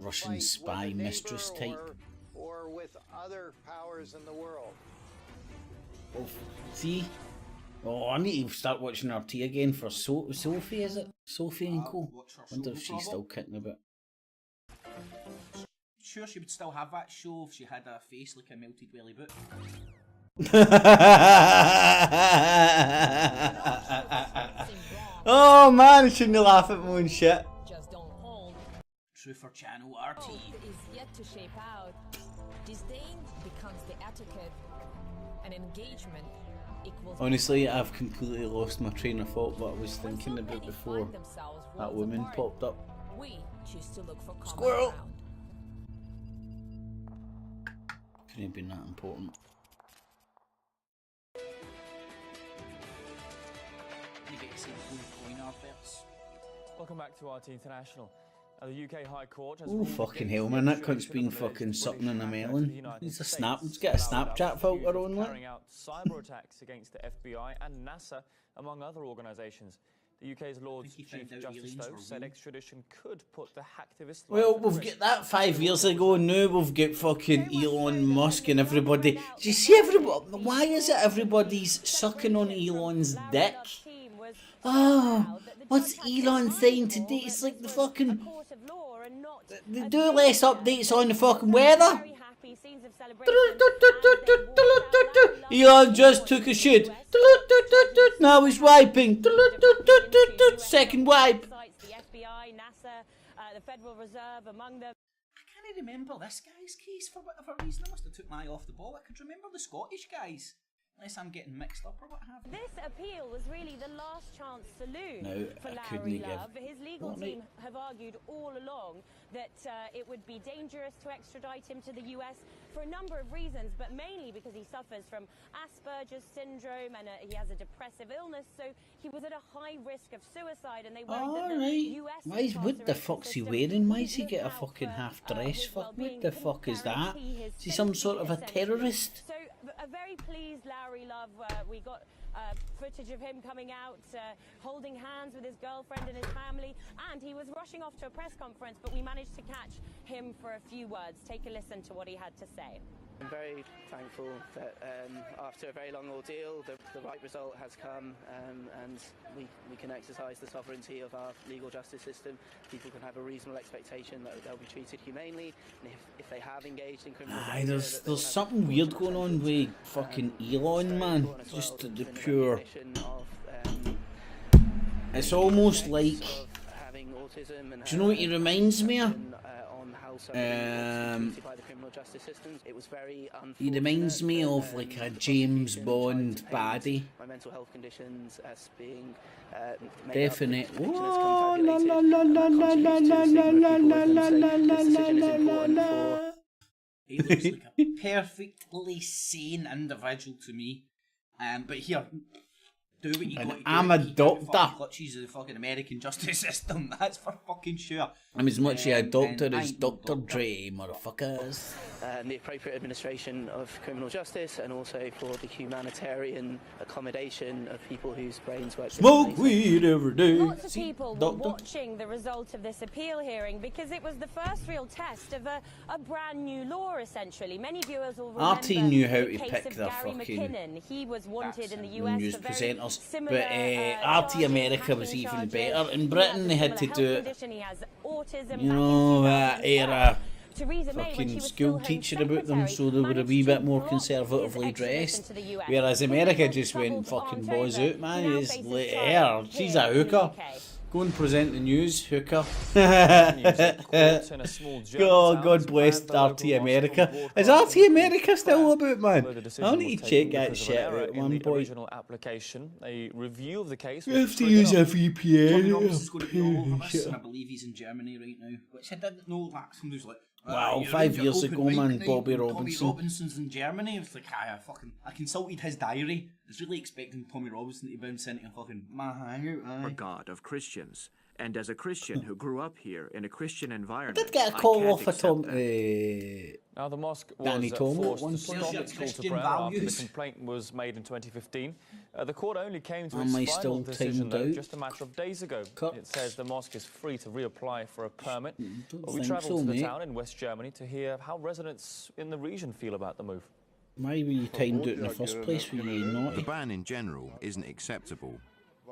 Russian spy mistress type.
Or with other powers in the world.
Oh, see? Oh, I need to start watching RT again for Sophie, is it? Sophie and Co. Wonder if she's still kicking about.
Sure, she would still have that show if she had a face like a melted welly boot.
Oh man, I shouldn't laugh at my own shit.
True for channel RT.
Is yet to shape out. Disdain becomes the etiquette, and engagement equals.
Honestly, I've completely lost my train of thought what I was thinking about before that woman popped up.
We choose to look for
Squirrel!
ground.
Couldn't have been that important.
Welcome back to RT International. The UK High Court has
Oh fucking hell, man! That cunt's been fucking sucking on a melon. He's a snap. Let's get a Snapchat filter on that.
Carrying out cyber attacks against the FBI and NASA, among other organisations. The UK's Lord's Chief Justice, though, said extradition could put the hacktivist.
Well, we've got that 5 years ago. Now we've got fucking Elon Musk and everybody. Do you see everybody? Why is it everybody's sucking on Elon's dick? Oh, what's Elon saying today? It's like the fucking. They do less updates on the fucking weather. Elon just took a shit. Now he's wiping. Second wipe.
The FBI, NASA, the Federal Reserve, among them.
I can't remember this guy's case for whatever reason. I must have took my eye off the ball. I could remember the Scottish guys. Unless I'm getting mixed up or what have you.
This appeal was really the last chance saloon for
I
Larry
couldn't
Love. His legal team have argued all along that it would be dangerous to extradite him to the US for a number of reasons, but mainly because he suffers from Asperger's syndrome and he has a depressive illness, so he was at a high risk of suicide, and they worried that the US
What the fuck's he wearing? Why does he get a fucking half dress? Fuck, what the fuck is that? Is he some sort of a terrorist?
So, a very pleased Larry Love. We got footage of him coming out, holding hands with his girlfriend and his family, and he was rushing off to a press conference, but we managed to catch him for a few words. Take a listen to what he had to say.
I'm very thankful that after a very long ordeal, the right result has come, and we can exercise the sovereignty of our legal justice system. People can have a reasonable expectation that they'll be treated humanely, and if they have engaged in criminal behaviour...
There's something weird going on with fucking Elon, man. Just the pure... It's almost like... Do you know what he reminds me of? He reminds me of like a James Bond baddie.
My mental health conditions as being
Definite.
He looks like a perfectly sane individual to me. But here, do what you got to do.
I'm a doctor.
Clutches of the fucking American justice system. That's for fucking sure.
I'm as much a doctor as Dr. Dre, motherfuckers.
The appropriate administration of criminal justice, and also for the humanitarian accommodation of people whose brains work.
Smoke weed every day.
Lots of people were watching the result of this appeal hearing because it was the first real test of a brand new law, essentially. Many viewers will remember
RT knew how
the
to
case
pick
of
their
Gary
fucking
McKinnon. He was wanted in the US
news
for very
presenters,
similar,
but RT America was even better. In Britain, they had to do it.
He has autism.
You know, that era. Fucking school teaching about them, so they were a wee bit more conservatively dressed. Whereas America just went fucking boys out, man. It's like her. She's a hooker. Go and present the news, hooker. God bless RT America. Is RT America still about, man? I need to check that shit out at one point.
A review of the case.
You have to use a VPN.
Tommy Robinson's going to be all over this, and I believe he's in Germany right now. Which I didn't know that. Somebody's like,
wow, 5 years ago, man, Bobby Robinson.
Tommy Robinson's in Germany. It's like, I consulted his diary. I was really expecting Tommy Robinson to bounce into a fucking
For God of Christians, and as a Christian who grew up here in a Christian environment,
I did get a call off of Tom.
Now the mosque
Danny
was
Tomo
forced to stop its call to prayer after the complaint was made in 2015. The court only came to its final decision though just a matter of days ago. It says the mosque is free to reapply for a permit. We travelled to the town in West Germany to hear how residents in the region feel about the move.
Why were you timed out in the first place? Were you naughty?
The ban in general isn't acceptable.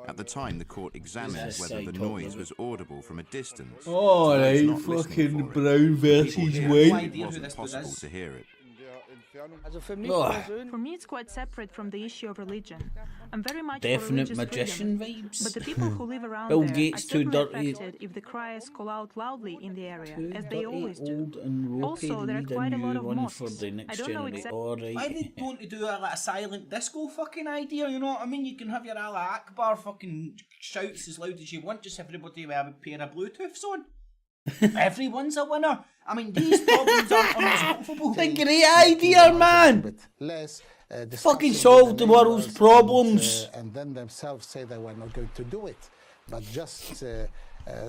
At the time, the court examined whether the noise was audible from a distance.
Alright, fucking brown versus white.
It wasn't possible to hear it.
For me, it's quite separate from the issue of religion. I'm very much
Definite
for
magician
freedom,
vibes.
but the people who live around
Bill
there
Gates
are
too
certainly
dirty.
affected if the criers call out loudly in the area, as they
Dirty,
always do.
old and ropey,
Also, there are
need a
quite a
new
lot of
one
mosques.
for the next
I don't know
generation.
exactly.
Alright.
Why they don't do a silent disco fucking idea, you know what I mean? You can have your Allah Akbar fucking shouts as loud as you want, just everybody with a pair of Bluetooths on. Everyone's a winner. I mean, these problems aren't unresolvable.
The great idea, man! Fucking solve the world's problems.
And then themselves say they were not going to do it, but just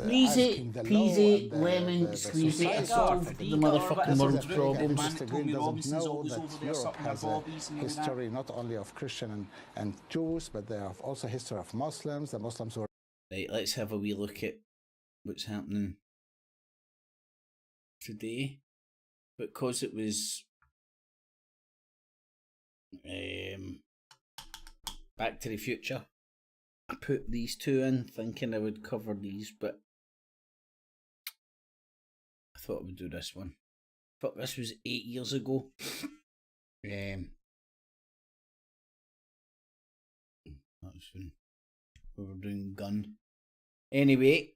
Easy peasy, lemon squeezy, solve the motherfucking world's problems.
Mr. Green doesn't know that Europe has a history not only of Christian and Jews, but they have also a history of Muslims. The Muslims were...
Right, let's have a wee look at what's happening today. Because it was Back to the Future, I put these two in thinking I would cover these, but I thought I would do this one. But this was 8 years ago. That was when we were doing Gun. Anyway,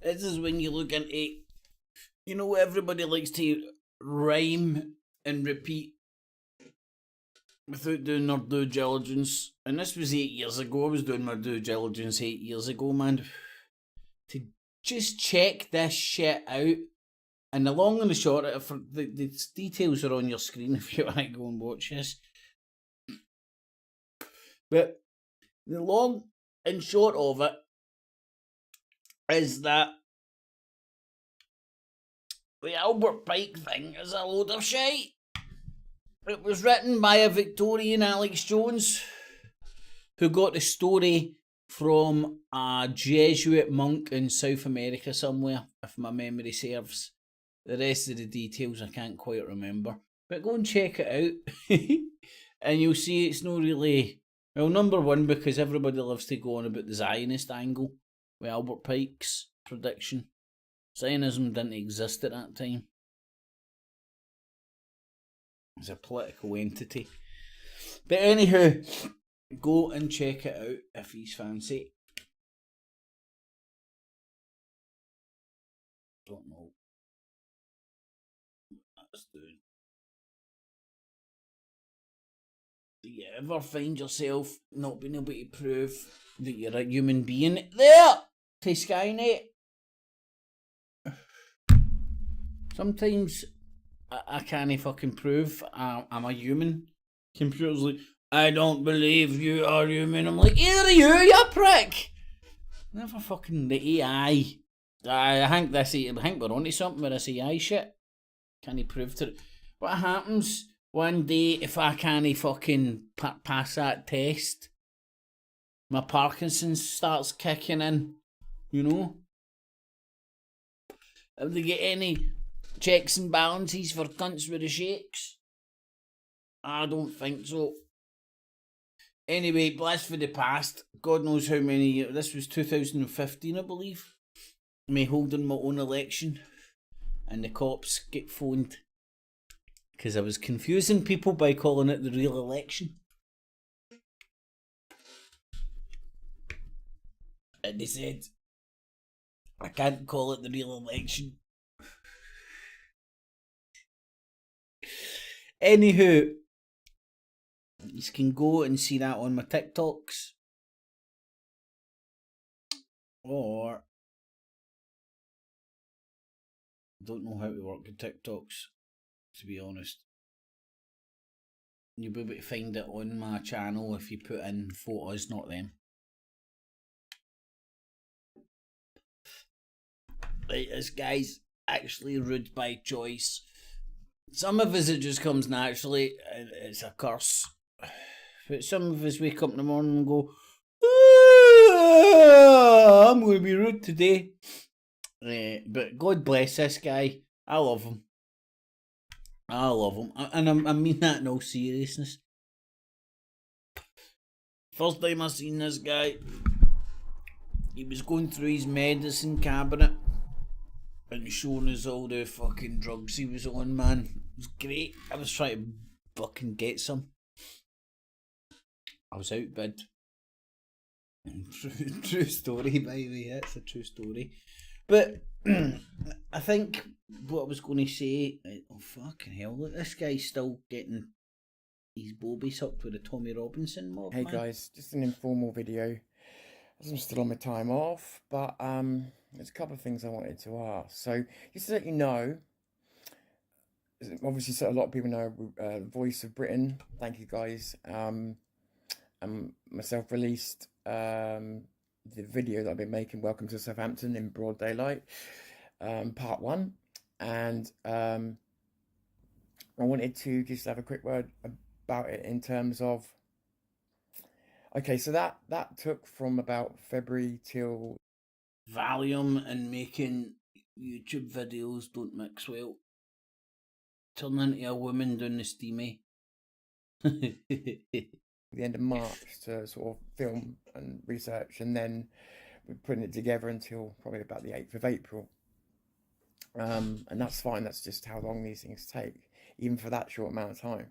this is when you look into, you know, everybody likes to rhyme and repeat without doing their due diligence. And this was 8 years ago. I was doing my due diligence 8 years ago, man. To just check this shit out. And the long and the short, the details are on your screen if you want to go and watch this. But the long and short of it is that the Albert Pike thing is a load of shite. It was written by a Victorian Alex Jones, who got the story from a Jesuit monk in South America somewhere, if my memory serves. The rest of the details I can't quite remember. But go and check it out. And you'll see it's not really... Well, number one, because everybody loves to go on about the Zionist angle with Albert Pike's prediction. Zionism didn't exist at that time. It's a political entity. But anyhow, go and check it out if he's fancy. Don't know. That's doing. Do you ever find yourself not being able to prove that you're a human being? There! To Skynet. Sometimes I can't fucking prove I'm a human. Computer's like, I don't believe you are human. I'm like, either you prick. Never fucking the AI. I think we're onto something with this AI shit. Can he prove to it? What happens one day if I can't fucking pass that test? My Parkinson's starts kicking in, you know? Have they get any checks and balances for cunts with the shakes? I don't think so. Anyway, blast for the past. God knows how many years. This was 2015, I believe. Me holding my own election. And the cops get phoned. Because I was confusing people by calling it the real election. And they said, I can't call it the real election. Anywho, you can go and see that on my TikToks. Or, I don't know how to work with TikToks, to be honest. You'll be able to find it on my channel if you put in photos, not them. Right, this guy's actually rude by choice. Some of us it just comes naturally, it's a curse. But some of us wake up in the morning and go, I'm going to be rude today.
But God bless this guy. I love him. And I mean that in all seriousness. First time I seen this guy, he was going through his medicine cabinet and showing us all the fucking drugs he was on, man. It was great. I was trying to fucking get some. I was outbid. True story, by the way. That's a true story. But I think what I was going to say, oh fucking hell, look, this guy's still getting his bobby sucked with a Tommy Robinson mob.
Hey
man.
guys, just an informal video, as I'm still on my time off, but there's a couple of things I wanted to ask. So, just to let you know, obviously so a lot of people know Voice of Britain, thank you guys, and myself released the video that I've been making, Welcome to Southampton in Broad Daylight, part 1, and I wanted to just have a quick word about it in terms of, okay, so that took from about February till
Valium and making YouTube videos don't mix well. Turn into a woman down the steamy.
the end of March to sort of film and research, and then we're putting it together until probably about the 8th of April. And that's fine, that's just how long these things take, even for that short amount of time.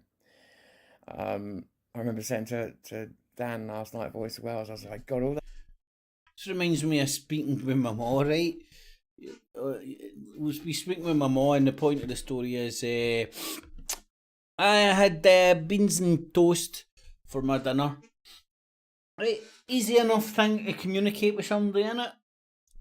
I remember saying to Dan last night, Voice of Wales, I was like, God, all that.
This reminds me of speaking with my ma, right? We'll be speaking with my ma, and the point of the story is I had beans and toast for my dinner. Right, easy enough thing to communicate with somebody, innit?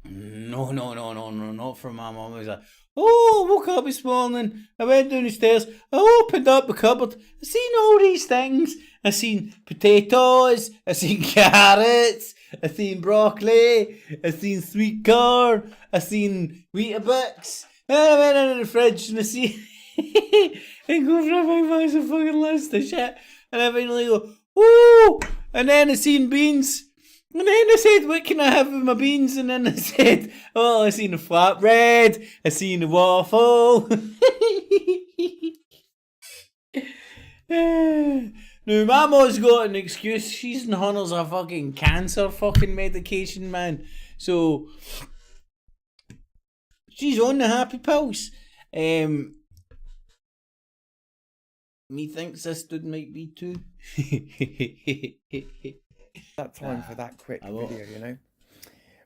No, not from my mum. It was like, oh, I woke up this morning, I went down the stairs, I opened up the cupboard, I seen all these things. I seen potatoes, I seen carrots, I seen broccoli, I seen sweet corn, I seen Weetabix. And I went into the fridge and I see and go for a big massive fucking list of shit. And I finally go, ooh! And then I seen beans. And then I said, what can I have with my beans? And then I said, oh, I seen a flatbread, I seen a waffle. Now, my mom's got an excuse. She's in hunters of fucking cancer fucking medication, man. So, she's on the happy pills. Me thinks this dude might be too.
That time for that quick video, you know.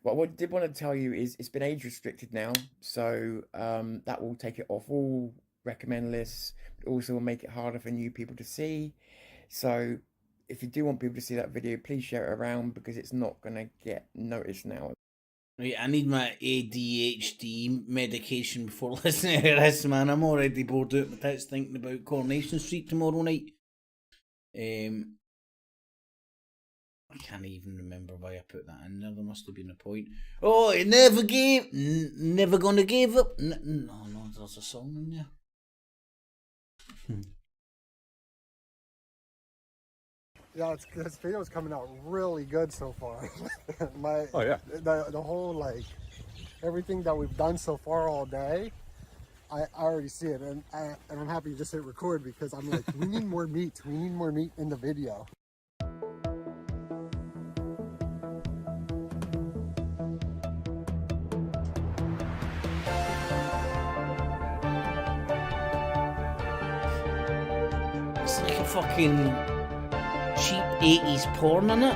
But what I did want to tell you is it's been age restricted now, so that will take it off all recommend lists. It also will make it harder for new people to see. So if you do want people to see that video, please share it around, because it's not going to get noticed now.
Right, I need my ADHD medication before listening to this, man. I'm already bored out my tits thinking about Coronation Street tomorrow night. I can't even remember why I put that in there. There must have been a point. Oh, it never gonna give up. No, there's a song in there.
Yeah, this video is coming out really good so far.
Oh yeah.
The whole, like, everything that we've done so far all day, I already see it, and I'm happy to just hit record, because I'm like, we need more meat. We need more meat in the video.
It's like a fucking cheap 80s porn, innit?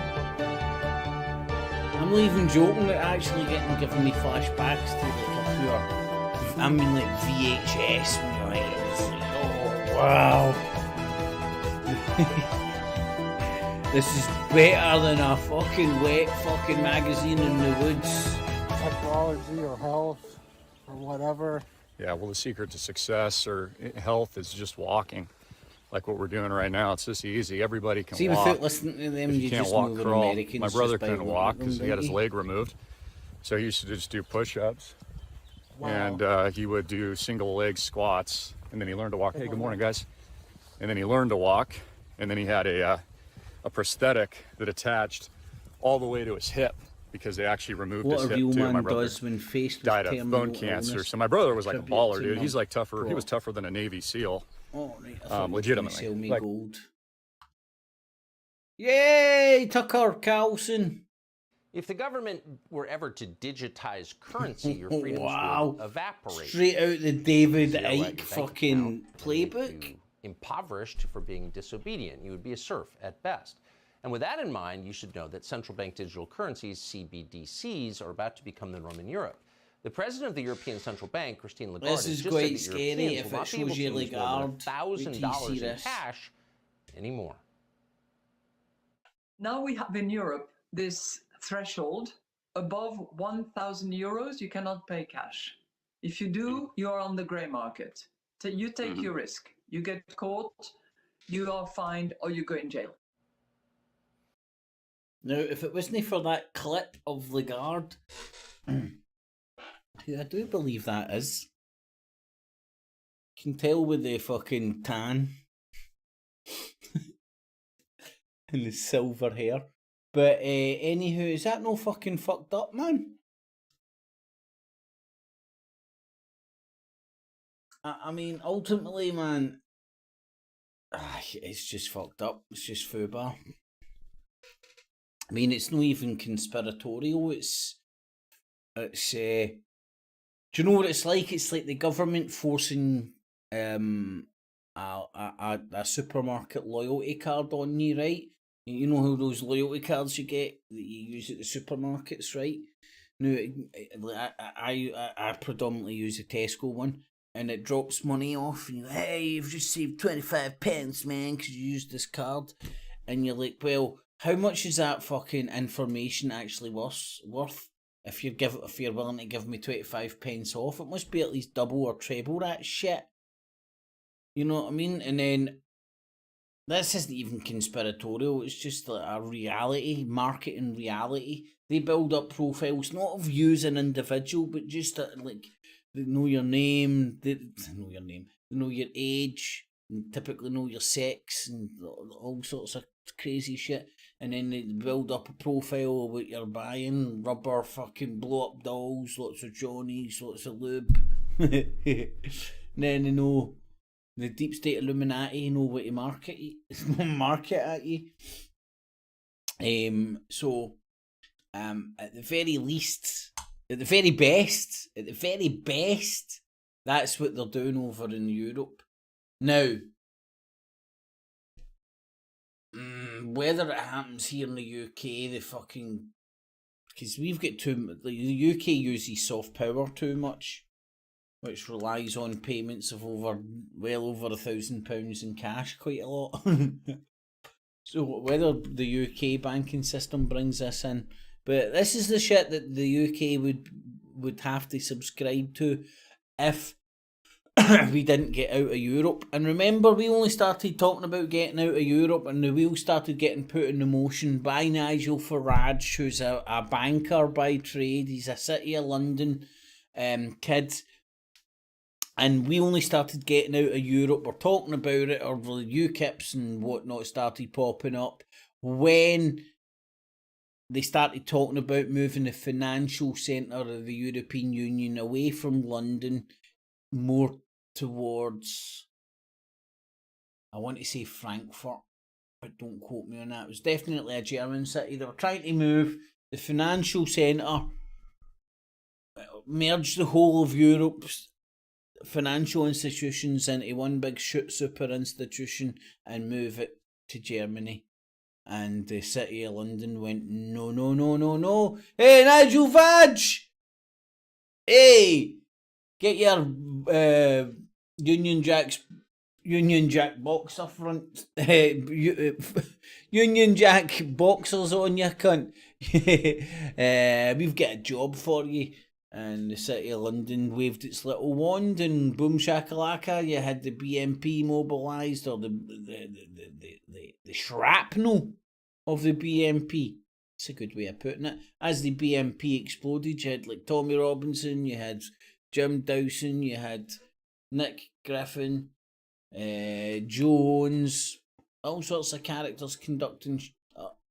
I'm not even joking, like actually giving me flashbacks to like a pure, I mean like VHS, when you're like, it was like, oh wow. This is better than a fucking wet fucking magazine in the woods.
Technology or health or whatever.
Yeah, well, the secret to success or health is just walking. Like what we're doing right now, it's just easy. Everybody can
See,
walk.
without listening to them,
If
you
can't
just
walk,
know
crawl.
Americans.
My brother
just by
couldn't
looking
walk
at
because
them,
he had his
don't
leg removed. So he used to just do push-ups.
Wow.
And he would do single leg squats. And then he learned to walk. Hey, good morning, guys. And then he learned to walk. And then he had a prosthetic that attached all the way to his hip, because they actually removed
What
his
a
hip
real
too. My
man
brother
does when faced with
died of
terminal
bone cancer.
illness.
So my brother was like a
Tribute
baller,
to
dude. He's
Mum.
like tougher. He
Bro.
was tougher than a Navy SEAL.
Oh, right. I thought you were gonna
Legitimately.
sell me
Like,
gold. Yay, Tucker Carlson.
If the government were ever to digitize currency, your freedoms
Wow.
would evaporate.
Straight out the David
Zero out your
Icke
bank
fucking
account, and
playbook.
you'd be impoverished for being disobedient. You would be a serf at best. And with that in mind, you should know that central bank digital currencies, CBDCs, are about to become the norm in Europe. The president of the European Central Bank, Christine Lagarde,
This
has
is
just
quite
said that
scary
Europeans
if
will
it
not be able
shows
to
you
use more than
Lagarde. Wait till you see
$1,000 in
this.
cash anymore.
Now we have in Europe this threshold above 1,000 euros, you cannot pay cash. If you do, you are on the grey market. You take your risk. You get caught, you are fined, or you go in jail.
Now, if it wasn't for that clip of Lagarde, who I do believe that is, you can tell with the fucking tan and the silver hair. But anywho, is that no fucking fucked up, man? I mean, ultimately, man, it's just fucked up. It's just FUBAR. I mean, it's not even conspiratorial. It's do you know what it's like? It's like the government forcing a supermarket loyalty card on you, right? You know how those loyalty cards you get that you use at the supermarkets, right? Now, I predominantly use the Tesco one, and it drops money off, and you're like, hey, you've just saved 25 pence, man, because you used this card. And you're like, well, how much is that fucking information actually worth? If you're willing to give me 25 pence off, it must be at least double or treble that shit. You know what I mean? And then this isn't even conspiratorial, it's just like a reality, marketing reality. They build up profiles, not of you as an individual, but just like, they know your name, they know your age, and typically know your sex, and all sorts of crazy shit. And then they build up a profile of what you're buying, rubber fucking blow-up dolls, lots of Johnnies, lots of lube. And then they know the deep state Illuminati know what to market at you. So at the very least, at the very best, that's what they're doing over in Europe. Now, whether it happens here in the UK, because we've got the UK uses soft power too much, which relies on payments of well over £1,000 in cash, quite a lot. So whether the UK banking system brings this in, but this is the shit that the UK would have to subscribe to if we didn't get out of Europe. And remember, we only started talking about getting out of Europe, and the wheels started getting put in motion by Nigel Farage, who's a banker by trade. He's a City of London kid. And we only started getting out of Europe or talking about it, or the UKIPs and whatnot started popping up when they started talking about moving the financial centre of the European Union away from London, more towards, I want to say Frankfurt, but don't quote me on that. It was definitely a German city. They were trying to move the financial centre, merge the whole of Europe's financial institutions into one big super institution and move it to Germany. And the City of London went, no. Hey, Nigel Farage! Hey! Get your Union Jack boxer front, Union Jack boxers on you, cunt. We've got a job for you. And the City of London waved its little wand, and boom shakalaka, you had the BNP mobilised, or the shrapnel of the BNP. It's a good way of putting it. As the BNP exploded, you had like Tommy Robinson, you had Jim Dawson, you had Nick Griffin, Jones, all sorts of characters conducting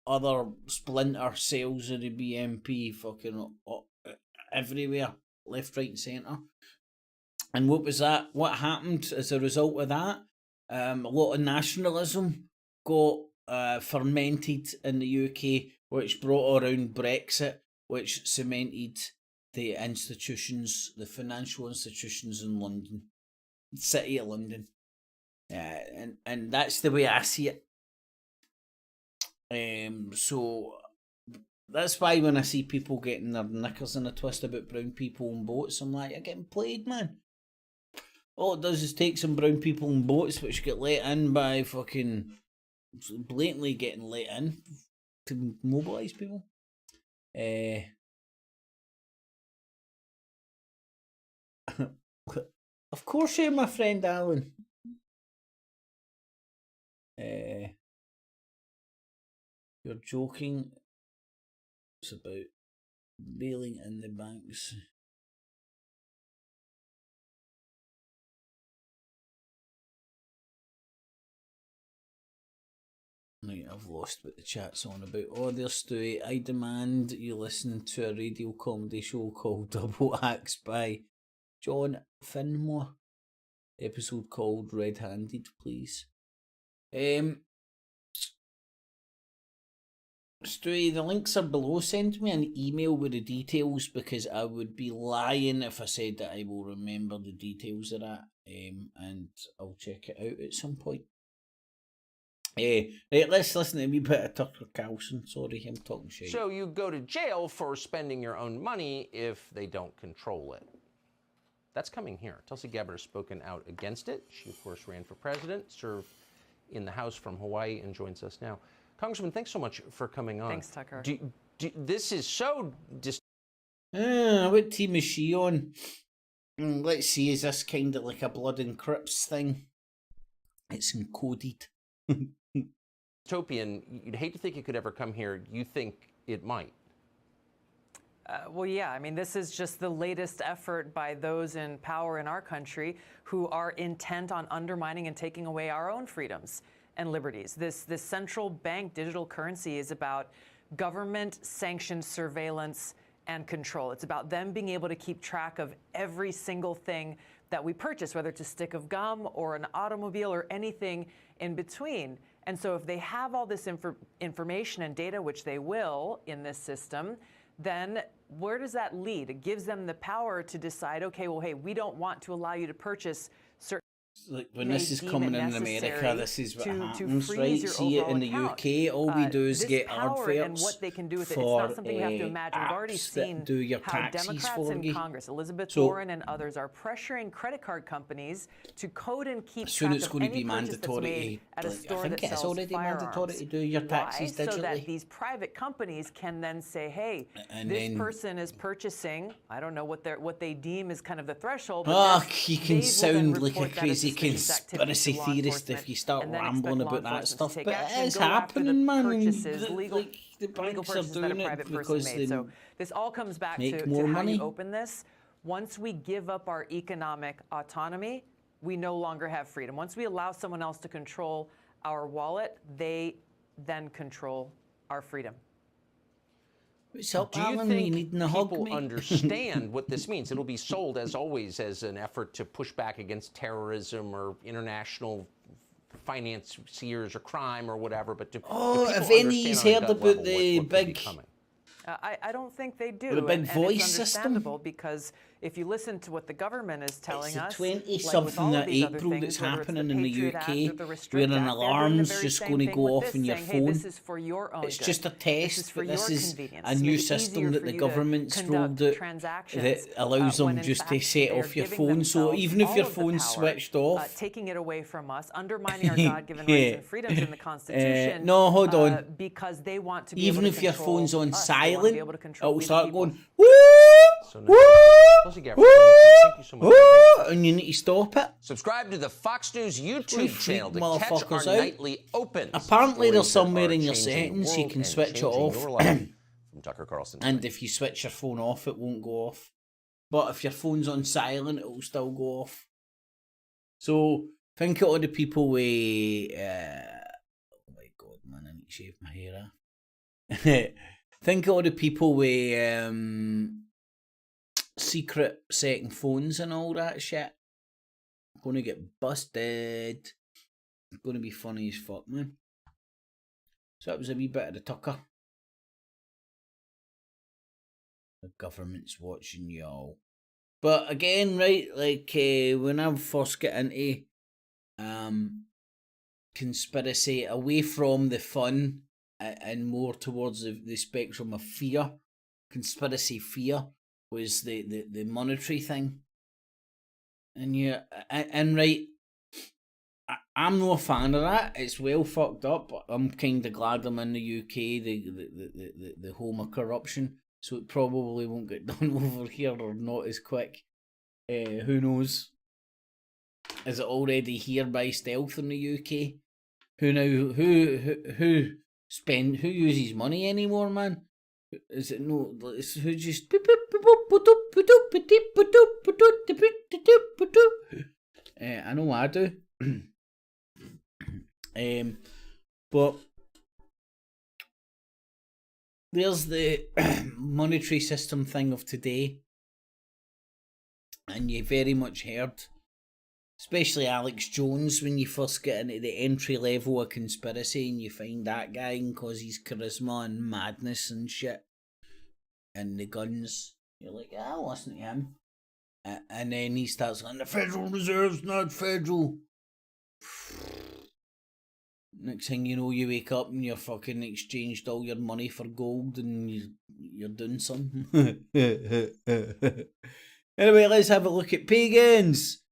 other splinter cells of the BNP fucking everywhere, left, right and centre. And what was that? What happened as a result of that? A lot of nationalism got fermented in the UK, which brought around Brexit, which cemented the institutions, the financial institutions in London, the City of London. And that's the way I see it. So that's why when I see people getting their knickers in a twist about brown people on boats, I'm like, you're getting played, man. All it does is take some brown people on boats which get let in by fucking blatantly getting let in to mobilise people. Of course you're my friend, Alan. You're joking. It's about bailing in the banks. Right, I've lost what the chat's on about. Oh, there's Stewie. I demand you listen to a radio comedy show called Double Axe by John Finmore. Episode called Red Handed, please. Stewie, the links are below. Send me an email with the details, because I would be lying if I said that I will remember the details of that. And I'll check it out at some point. Right, let's listen to a wee bit of Tucker Carlson. Sorry, I'm talking shit.
So you go to jail for spending your own money if they don't control it. That's coming here. Tulsi Gabbard has spoken out against it. She, of course, ran for president, served in the House from Hawaii, and joins us now. Congressman, thanks so much for coming on.
Thanks, Tucker.
This is so...
What team is she on? Let's see, is this kind of like a Blood and Crips thing? It's encoded.
Dystopian, you'd hate to think it could ever come here. You think it might?
Well, yeah, I mean, this is just the latest effort by those in power in our country who are intent on undermining and taking away our own freedoms and liberties. This central bank digital currency is about government-sanctioned surveillance and control. It's about them being able to keep track of every single thing that we purchase, whether it's a stick of gum or an automobile or anything in between. And so if they have all this information and data, which they will in this system, then where does that lead? It gives them the power to decide, okay, well, hey, we don't want to allow you to purchase certain...
Like when this is coming in America, this is what happens, right? See it in the UK, all we do is get adverts
and what they can do with it. It's not something we have to imagine. We've already seen
do your
how Democrats in Congress, Elizabeth Warren and others, are pressuring credit card companies to code and keep track of any purchase that's made at a store that sells firearms.
To do your taxes digitally.
So that these private companies can then say, hey, this person is purchasing, I don't know what they deem is kind of the threshold.
You can sound like a crazy conspiracy theorist if you start rambling about that stuff, but it is happening, man. The banks are doing it because they
so this all comes back to how you open this. Once we give up our economic autonomy, we no longer have freedom. Once we allow someone else to control our wallet, they then control our freedom.
Do you think
people understand what this means? It'll be sold, as always, as an effort to push back against terrorism or international financiers or crime or whatever. But
if anybody's heard about the big...
I don't think they do.
The big voice
it's understandable because if you listen to what the government is telling us,
it's the 20-something of April that's happening in the UK, where an alarm's just going to go off on your phone.
This is for your own
it's just a test, but this is a new system that the government's rolled out that allows them just to set off your phone. So even if your phone's switched off,
taking it away from us, undermining our God-given rights and freedoms in the Constitution.
No, hold on.
Because they want to be
even if your phone's on silent, it'll start going woo, woo, woo, and you need to stop it.
Subscribe to the Fox News YouTube channel to catch our nightly opens.
Apparently there's somewhere in your settings you can switch it off.
From Tucker Carlson.
And if you switch your phone off, it won't go off. But if your phone's on silent, it will still go off. So think of all the people with oh my god, man, I need to shave my hair off.
Think of all the people with secret second phones and all that shit. Gonna get busted. Gonna be funny as fuck, man. So that was a wee bit of the tucker. The government's watching y'all. But again, right, like when I first get into conspiracy, away from the fun and more towards the spectrum of fear, conspiracy fear was the monetary thing. And yeah, and right, I'm no fan of that. It's well fucked up. I'm kind of glad I'm in the UK, the home of corruption. So it probably won't get done over here, or not as quick. Who knows? Is it already here by stealth in the UK? Who uses money anymore, man? Is it no? Who just? I know I do. But there's the monetary system thing of today, and you very much heard, especially Alex Jones, when you first get into the entry level of conspiracy and you find that guy and cause his charisma and madness and shit and the guns, you're like, I'll listen to him. And then he starts going, the Federal Reserve's not federal. Next thing you know, you wake up and you're fucking exchanged all your money for gold and you're doing something. Anyway, let's have a look at pagans.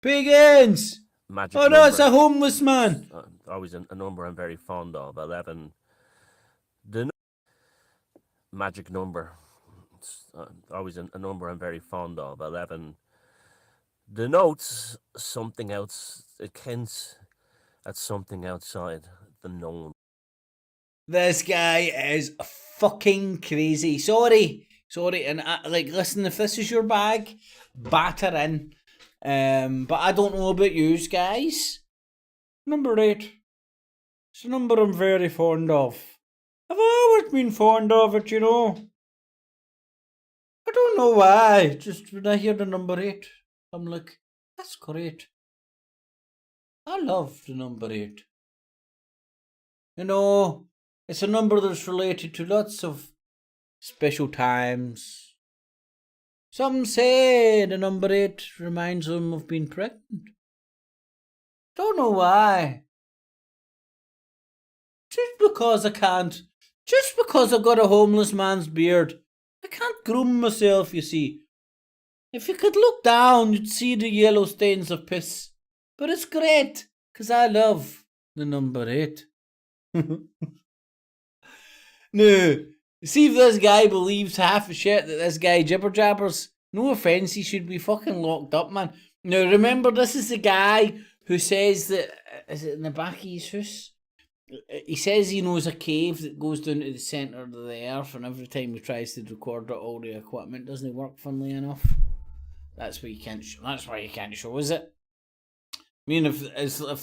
Pagans!
Magic
oh no,
number.
It's a homeless man.
Always a number I'm very fond of. 11. The magic number. It's always a number I'm very fond of. 11 denotes something else. It hints at something outside the known.
This guy is fucking crazy. Sorry, and listen, if this is your bag, batter in. But I don't know about you guys. Number 8. It's a number I'm very fond of. I've always been fond of it, you know. I don't know why. Just when I hear the number 8, I'm like, that's great. I love the number 8. You know, it's a number that's related to lots of special times. Some say the number 8 reminds them of being pregnant. Don't know why. Just because I've got a homeless man's beard, I can't groom myself, you see. If you could look down, you'd see the yellow stains of piss. But it's great, because I love the number 8. No, see if this guy believes half the shit that this guy jibber jabbers. No offence, he should be fucking locked up, man. Now remember, this is the guy who says that, is it in the back of his house? He says he knows a cave that goes down to the centre of the earth, and every time he tries to record it, all the equipment doesn't work, funnily enough. That's why you can't show, is it? I mean, if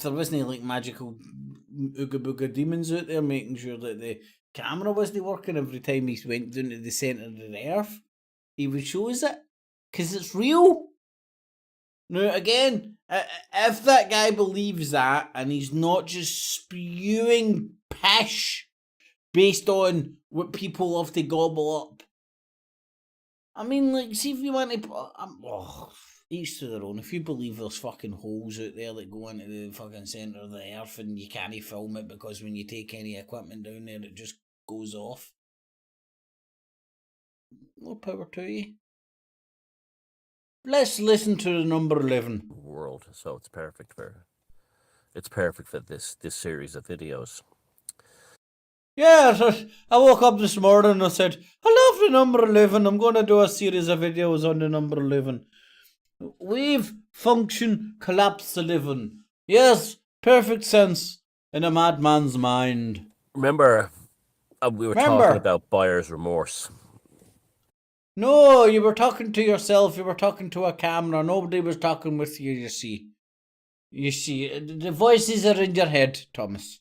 there wasn't like magical ooga booga demons out there making sure that the camera wasn't working every time he went down to the centre of the earth, he would show us it, because it's real. Now again, if that guy believes that and he's not just spewing pish based on what people love to gobble up, I mean, like, see if you want to... each to their own. If you believe there's fucking holes out there that go into the fucking centre of the earth and you can't film it because when you take any equipment down there it just goes off, more power to you. Let's listen to the number 11.
World, so it's perfect for this series of videos.
Yeah, I woke up this morning and I said, I love the number 11. I'm going to do a series of videos on the number 11. Wave function collapse 11. Yes, perfect sense in a madman's mind.
Remember, we were talking about buyer's remorse.
No, you were talking to yourself. You were talking to a camera. Nobody was talking with you, you see. You see, the voices are in your head, Thomas.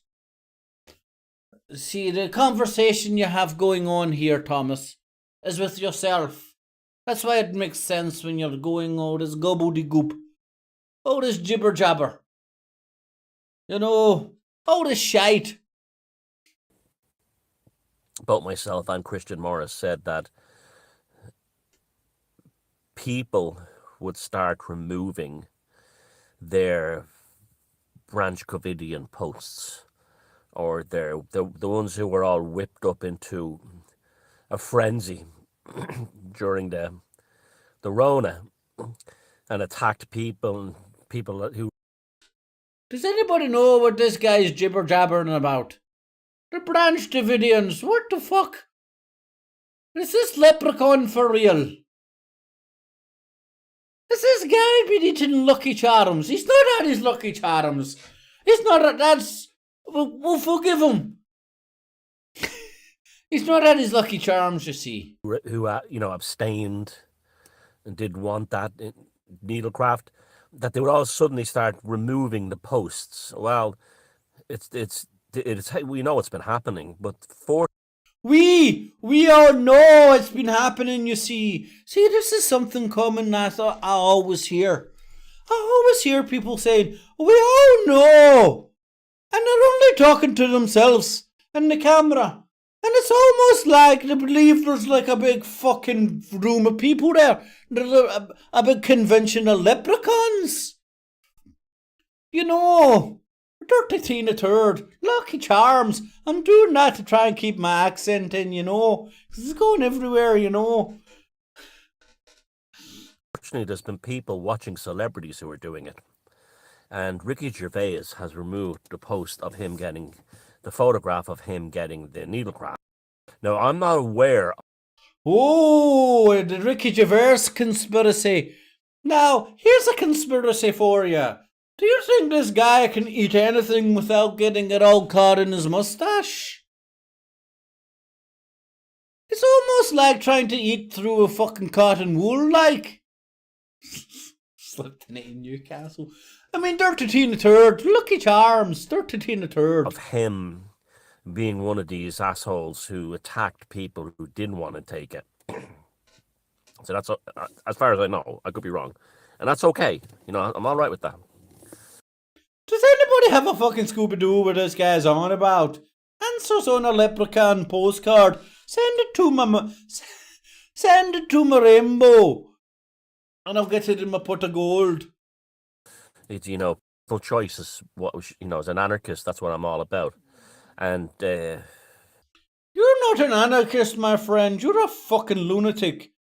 See, the conversation you have going on here, Thomas, is with yourself. That's why it makes sense when you're going all this gobbledygook, all this jibber jabber. You know, all this shite.
Both myself and Christian Morris said that people would start removing their Branch Covidian posts, or the ones who were all whipped up into a frenzy during the Rona and attacked people, and people who...
Does anybody know what this guy's jibber jabbering about? The Branch Davidians, what the fuck? Is this leprechaun for real? Is this guy been eating Lucky Charms? He's not had his Lucky Charms. He's not, that's... We'll forgive him. He's not had his Lucky Charms, you see.
Who, abstained and didn't want that needlecraft, that they would all suddenly start removing the posts. Well, it's we know it's been happening, but
we all know it's been happening, you see. See, this is something common that I always hear. I always hear people saying, we all know. And they're only talking to themselves and the camera. And it's almost like they believe there's like a big fucking room of people there. There's a big convention of leprechauns. You know, Dirty Tina Turd, Lucky Charms. I'm doing that to try and keep my accent in, you know. Because it's going everywhere, you know.
Fortunately, there's been people watching celebrities who are doing it. And Ricky Gervais has removed the post of him getting... the photograph of him getting the needlecraft. Now, I'm not aware...
Oh, the Ricky Gervais conspiracy. Now, here's a conspiracy for you. Do you think this guy can eat anything without getting it all caught in his mustache? It's almost like trying to eat through a fucking cotton wool, like. Slipped in it in Newcastle. I mean, Dirty Tina Turd, Lucky Charms, Dirty Tina Turd.
Of him being one of these assholes who attacked people who didn't want to take it. So that's, as far as I know, I could be wrong. And that's okay. You know, I'm all right with that.
Does anybody have a fucking Scooby-Doo what this guy's on about? Answers on a leprechaun postcard. Send it to my rainbow. And I'll get it in my pot of gold.
It's, you know, full choice is what, you know, as an anarchist, that's what I'm all about. And,
You're not an anarchist, my friend. You're a fucking lunatic.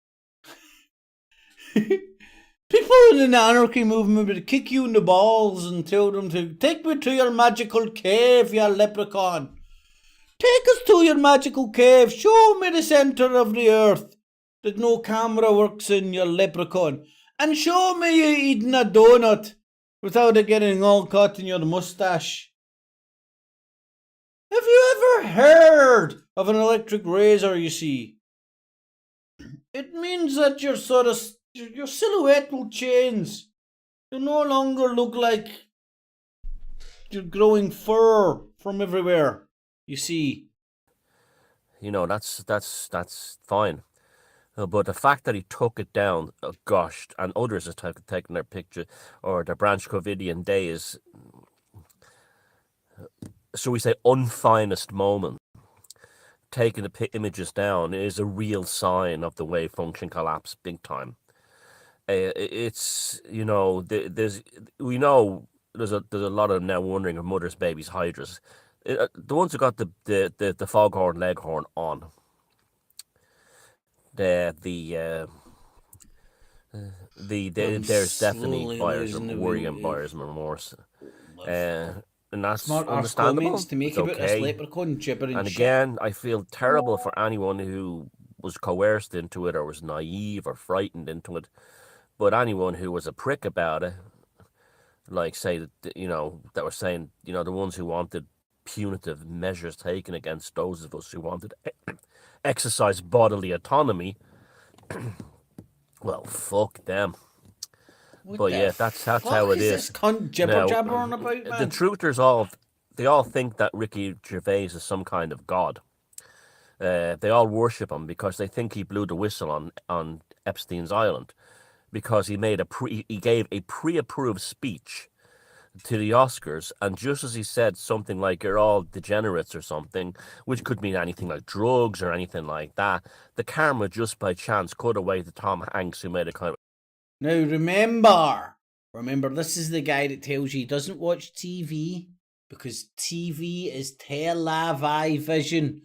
People in the anarchy movement would kick you in the balls and tell them to take me to your magical cave, you leprechaun. Take us to your magical cave. Show me the centre of the earth that no camera works in, you leprechaun. And show me you eating a donut without it getting all caught in your mustache. Have you ever heard of an electric razor, you see? It means that your silhouette will change. You no longer look like you're growing fur from everywhere, you see.
You know, that's fine. But the fact that he took it down, oh gosh, and others have taken their picture or their Branch Covidian days, so we say unfinest moment, taking the images down is a real sign of the wave function collapse big time. It's, you know, there's a lot of them now wondering if mothers, babies, hydras. The ones who got the foghorn leghorn on. There's definitely buyer's worry and buyer's remorse. And that's understandable.
To make
it's okay. And again, I feel terrible for anyone who was coerced into it or was naive or frightened into it. But anyone who was a prick about it, like say, you know, that were saying, you know, the ones who wanted punitive measures taken against those of us who wanted exercise bodily autonomy, well, fuck them. But yeah, that's how it is.
This cunt jibber-jabbering about, man?
The truthers all they all think that Ricky Gervais is some kind of god. They all worship him because they think he blew the whistle on Epstein's Island, because he gave a pre-approved speech to the Oscars, and just as he said something like "you're all degenerates" or something, which could mean anything like drugs or anything like that, the camera just by chance cut away to Tom Hanks, who made a kind of...
Now remember, this is the guy that tells you he doesn't watch TV because TV is television.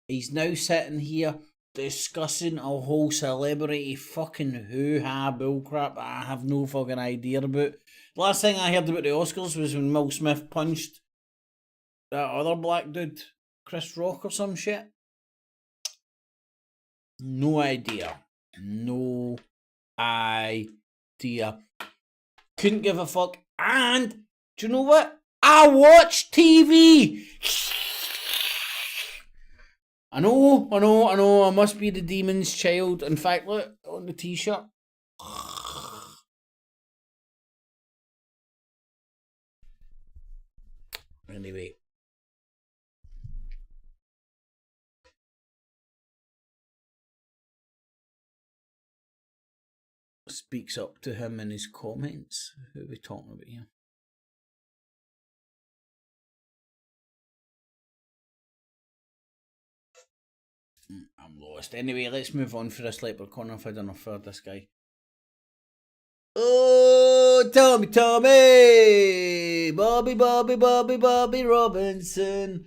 He's now sitting here discussing a whole celebrity fucking hoo-ha bullcrap that I have no fucking idea about. The last thing I heard about the Oscars was when Will Smith punched that other black dude, Chris Rock or some shit. No idea. No idea. Couldn't give a fuck. And, do you know what? I watch TV! I know. I must be the demon's child. In fact, look, on the t-shirt. Anyway. Speaks up to him in his comments. Who are we talking about here? I'm lost. Anyway, let's move on for this leprechaun. I've had enough for this guy. Oh, Tommy, Bobby Robinson.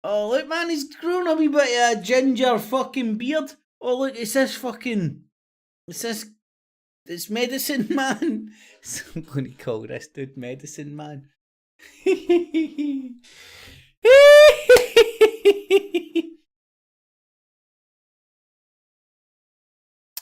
Oh, look, man, he's grown a wee bit of a ginger fucking beard. Oh, look, it's Medicine Man. So I'm going to call this dude Medicine Man.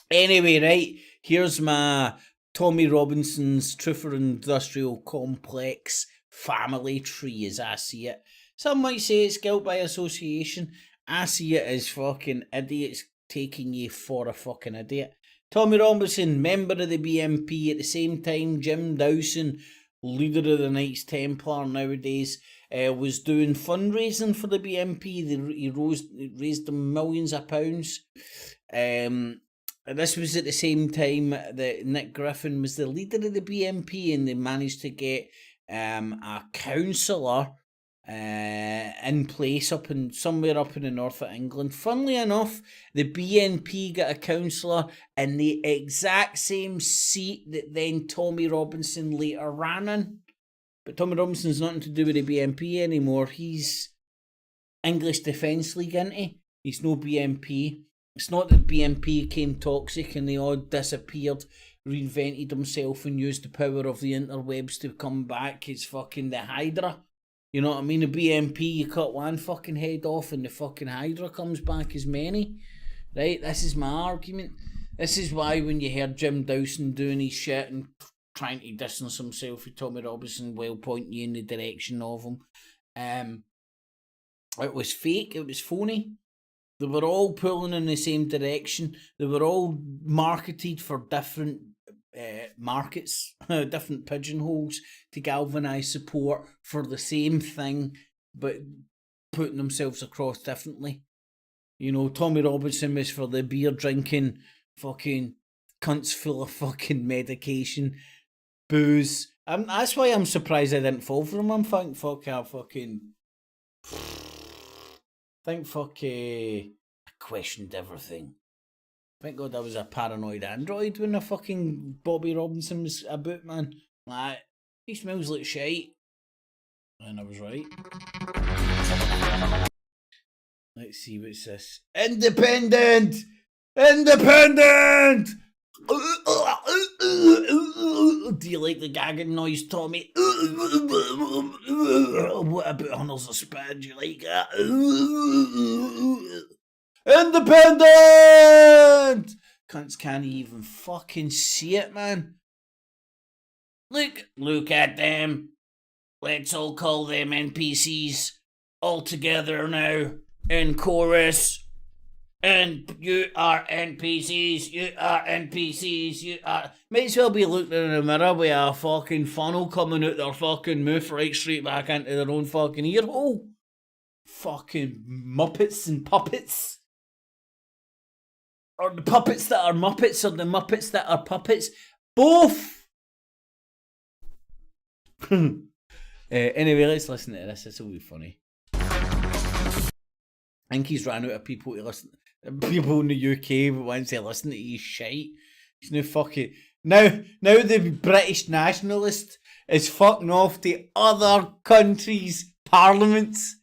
Anyway, right, here's my Tommy Robinson's Truther Industrial Complex family tree as I see it. Some might say it's guilt by association. I see it as fucking idiots taking you for a fucking idiot. Tommy Robinson, member of the BNP, at the same time Jim Dawson, leader of the Knights Templar nowadays, was doing fundraising for the BNP. He raised them millions of pounds. This was at the same time that Nick Griffin was the leader of the BNP, and they managed to get a councillor in place somewhere up in the north of England. Funnily enough, the BNP got a councillor in the exact same seat that then Tommy Robinson later ran in. But Tommy Robinson's nothing to do with the BNP anymore. He's English Defence League, isn't he? He's no BNP. It's not that BNP became toxic and they all disappeared, reinvented himself and used the power of the interwebs to come back as fucking the Hydra. You know what I mean? The BNP, you cut one fucking head off and the fucking Hydra comes back as many. Right? This is my argument. This is why when you heard Jim Dawson doing his shit and trying to distance himself with Tommy Robinson while pointing you in the direction of him, it was fake, it was phony. They were all pulling in the same direction. They were all marketed for different markets, different pigeonholes to galvanise support for the same thing, but putting themselves across differently. You know, Tommy Robinson was for the beer drinking, fucking cunts full of fucking medication, booze. That's why I'm surprised I didn't fall for him. I'm thinking, I questioned everything. Thank God I was a paranoid android when the fucking Bobby Robinson was about, man. Like, he smells like shite. And I was right. Let's see, what's this? Independent! Independent! Do you like the gagging noise, Tommy? What about Hunters of Spad? Do you like that? Independent! Cunts can't even fucking see it, man. Look at them. Let's all call them NPCs all together now in chorus. And you are NPCs, you are NPCs, you are... Might as well be looking in the mirror with a fucking funnel coming out their fucking mouth right straight back into their own fucking ear hole. Fucking Muppets and puppets. Or the puppets that are Muppets, or the Muppets that are puppets. Both! Anyway, let's listen to this. This will be funny. I think he's ran out of people to listen. People in the UK wants to listen to his shite. He's no fucking... Now the British nationalist is fucking off to other countries' parliaments.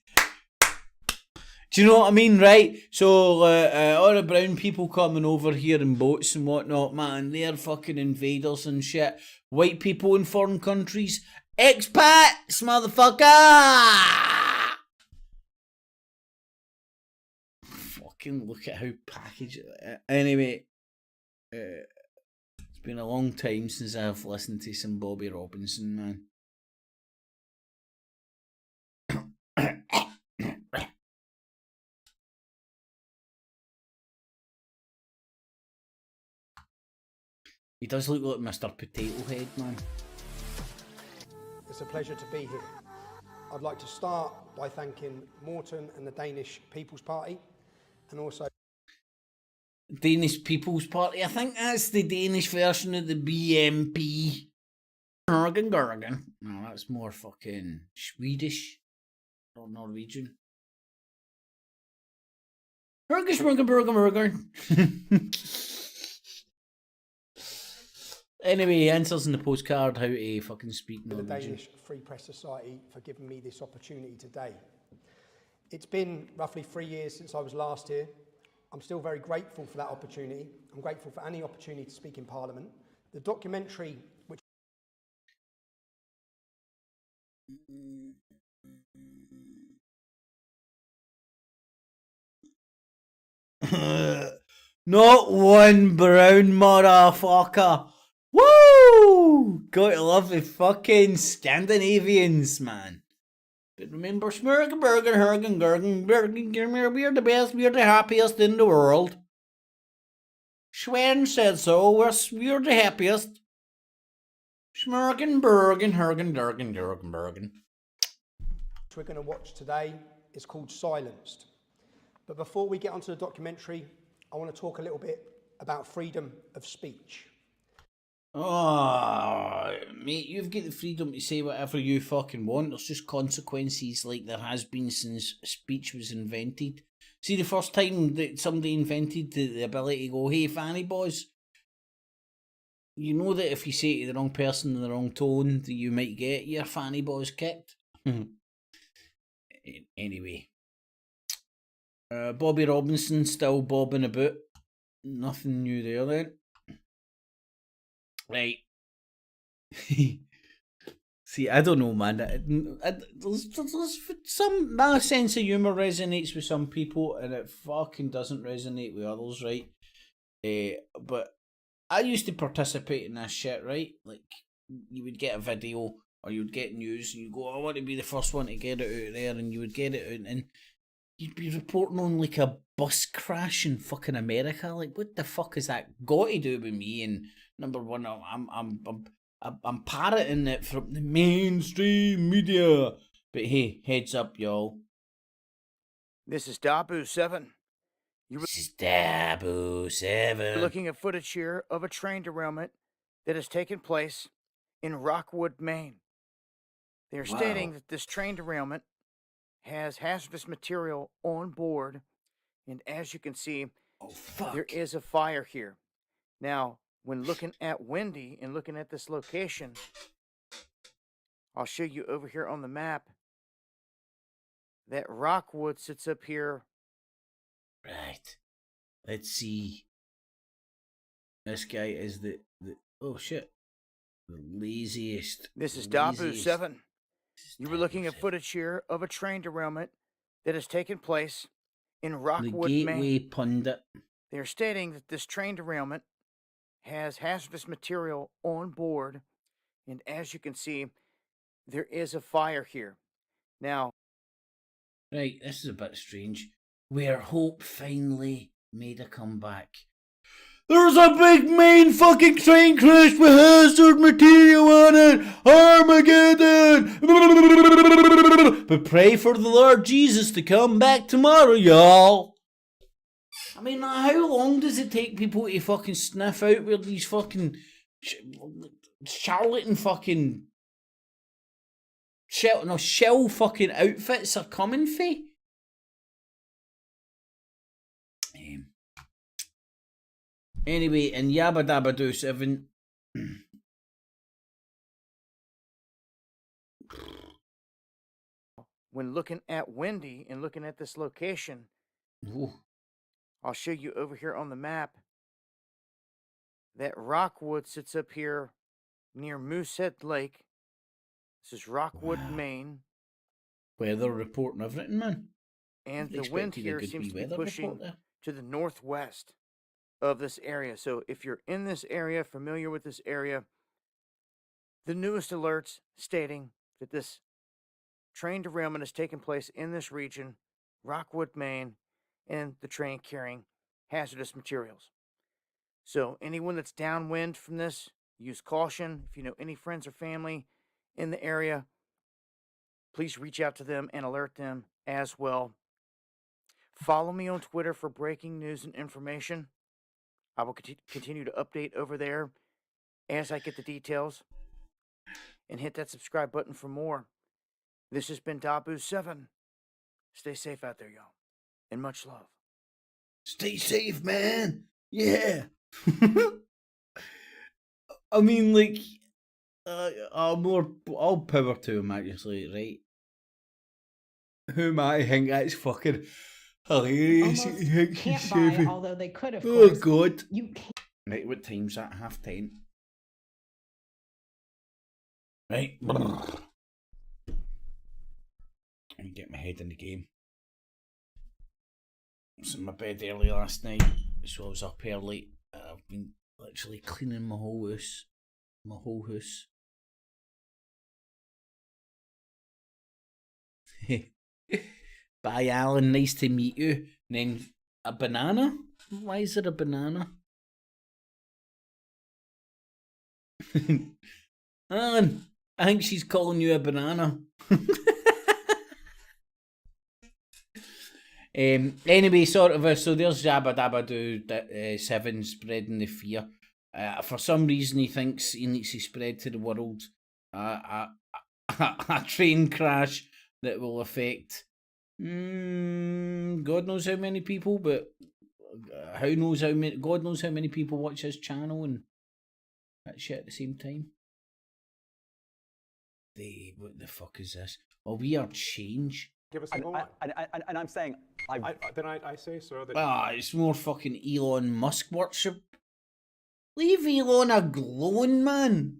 Do you know what I mean, right? So, all the brown people coming over here in boats and whatnot, man, they're fucking invaders and shit. White people in foreign countries, expats, motherfucker! Fucking look at how packaged... Anyway, it's been a long time since I've listened to some Bobby Robinson, man. He does look like Mr. Potato Head, man.
It's a pleasure to be here. I'd like to start by thanking Morton and the Danish People's Party, and also...
Danish People's Party? I think that's the Danish version of the BMP. Gergen. No, that's more fucking Swedish or Norwegian. Burger. Anyway, he answers in the postcard how to fucking speak Norwegian.
The Danish Free Press Society for giving me this opportunity today. It's been roughly 3 years since I was last here. I'm still very grateful for that opportunity. I'm grateful for any opportunity to speak in Parliament. The documentary which...
Not one brown motherfucker. Woo! Gotta love the fucking Scandinavians, man. But remember, Smurgenbergen, Hergengergen, we're the best, we're the happiest in the world. Schwen said so, we're the happiest. Smurgenbergen, Hergengergen.
We're going to watch today is called Silenced. But before we get onto the documentary, I want to talk a little bit about freedom of speech.
Oh, mate, you've got the freedom to say whatever you fucking want. There's just consequences like there has been since speech was invented. See, the first time that somebody invented the ability to go, hey, fanny boys, you know that if you say to the wrong person in the wrong tone, that you might get your fanny boys kicked. Anyway. Bobby Robinson still bobbing about. Nothing new there then. Right. See, I don't know, man. There's some... My sense of humour resonates with some people and it fucking doesn't resonate with others, right? But I used to participate in this shit, right? Like, you would get a video or you would get news and you'd go, I want to be the first one to get it out there, and you would get it out and you'd be reporting on like a bus crash in fucking America. Like, what the fuck has that got to do with me? And number one, I'm parroting it from the mainstream media. But hey, heads up, y'all.
This is Dabu 7.
This is Dabu 7.
You're looking at footage here of a train derailment that has taken place in Rockwood, Maine. They are stating that this train derailment has hazardous material on board, and as you can see, there is a fire here. Now, when looking at Wendy and looking at this location, I'll show you over here on the map that Rockwood sits up here.
Right. Let's see. This guy is the oh shit. The laziest.
This is Dabu 7. You were looking at footage here of a train derailment that has taken place in Rockwood,
the Gateway
Maine.
Pundit.
They are stating that this train derailment has hazardous material on board, and as you can see, there is a fire here. Now,
right, this is a bit strange. Where hope finally
made a comeback. There's a big main fucking train crash with hazard material on it! Armageddon! But pray for the Lord Jesus to come back tomorrow, y'all. I mean, how long does it take people to fucking sniff out where these fucking charlatan fucking shell fucking outfits are coming for? Anyway, and Yabba Dabba Doo 7.
When looking at Wendy and looking at this location, I'll show you over here on the map that Rockwood sits up here near Moosehead Lake. This is Rockwood, Maine.
Weather report and everything, man.
And the wind here seems to be pushing to the northwest of this area. So if you're in this area, familiar with this area, the newest alerts stating that this train derailment has taken place in this region, Rockwood, Maine, and the train carrying hazardous materials. So anyone that's downwind from this, use caution. If you know any friends or family in the area, please reach out to them and alert them as well. Follow me on Twitter for breaking news and information. I will continue to update over there as I get the details. And hit that subscribe button for more. This has been Dabu7. Stay safe out there, y'all. And much love.
Stay safe, man. Yeah. I mean, like, all power to him, actually, right? Whom I think that's fucking hilarious.
Almost can't buy, although they could, of
Oh,
course.
God.
You can't.
Right, what time's that? 10:30. Right. Let me get my head in the game. I was in my bed early last night, so I was up early. I've been literally cleaning my whole house. Bye, Alan. Nice to meet you. And then a banana? Why is there a banana? Alan, I think she's calling you a banana. Anyway, so there's Jabba Dabba Doo 7 spreading the fear. For some reason, he thinks he needs to spread to the world a train crash that will affect God knows how many people, but God knows how many people watch his channel and that shit at the same time. What the fuck is this? A weird change.
Give us a moment. And I'm saying, I say, sir, that...
it's more fucking Elon Musk worship. Leave Elon alone, man.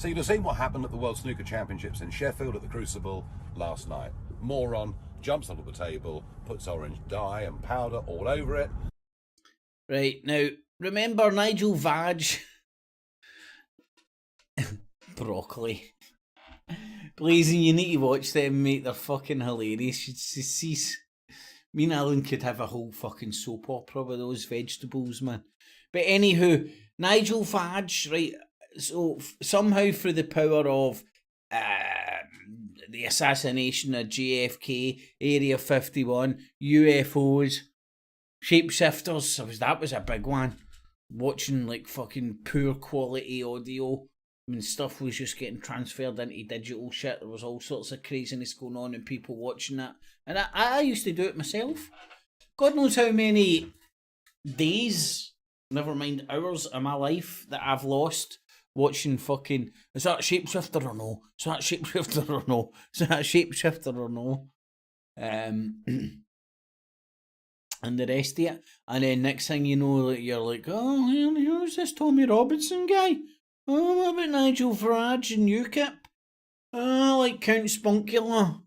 So you'd have seen what happened at the World Snooker Championships in Sheffield at the Crucible last night. Moron jumps onto the table, puts orange dye and powder all over it.
Right, now, remember Nigel Vag? Broccoli. Blazing, you need to watch them, mate. They're fucking hilarious. Me and Alan could have a whole fucking soap opera with those vegetables, man. But anywho, Nigel Vag, right? So somehow through the power of the assassination of JFK, Area 51, UFOs, shapeshifters, that was a big one. Watching like fucking poor quality audio. I mean, stuff was just getting transferred into digital shit. There was all sorts of craziness going on and people watching that. And I used to do it myself. God knows how many days, never mind hours of my life that I've lost watching fucking, is that shapeshifter or no? Is that shapeshifter or no? Is that shapeshifter or no? And the rest of it. And then next thing you know, you're like, oh, who's this Tommy Robinson guy? Oh, what about Nigel Farage and UKIP? Oh, like Count Spunkula.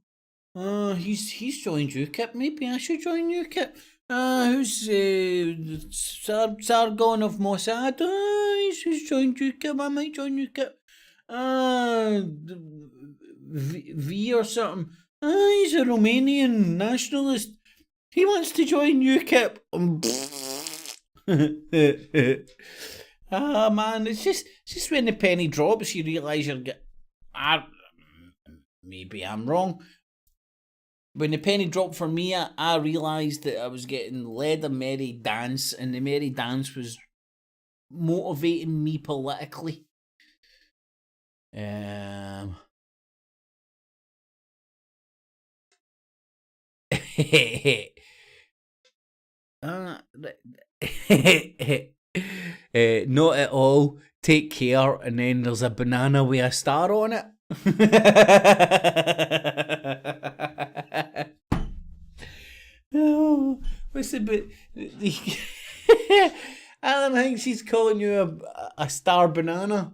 Oh, he's joined UKIP. Maybe I should join UKIP. Who's Sargon of Mossad? Oh, he's joined UKIP. I might join UKIP. V or something. He's a Romanian nationalist. He wants to join UKIP. Man, it's just when the penny drops, you realise you're maybe I'm wrong. When the penny dropped for me, I realised that I was getting led a merry dance, and the merry dance was motivating me politically. Not at all. Take care, and then there's a banana with a star on it. Oh, what's the bit? Alan thinks he's calling you a star banana.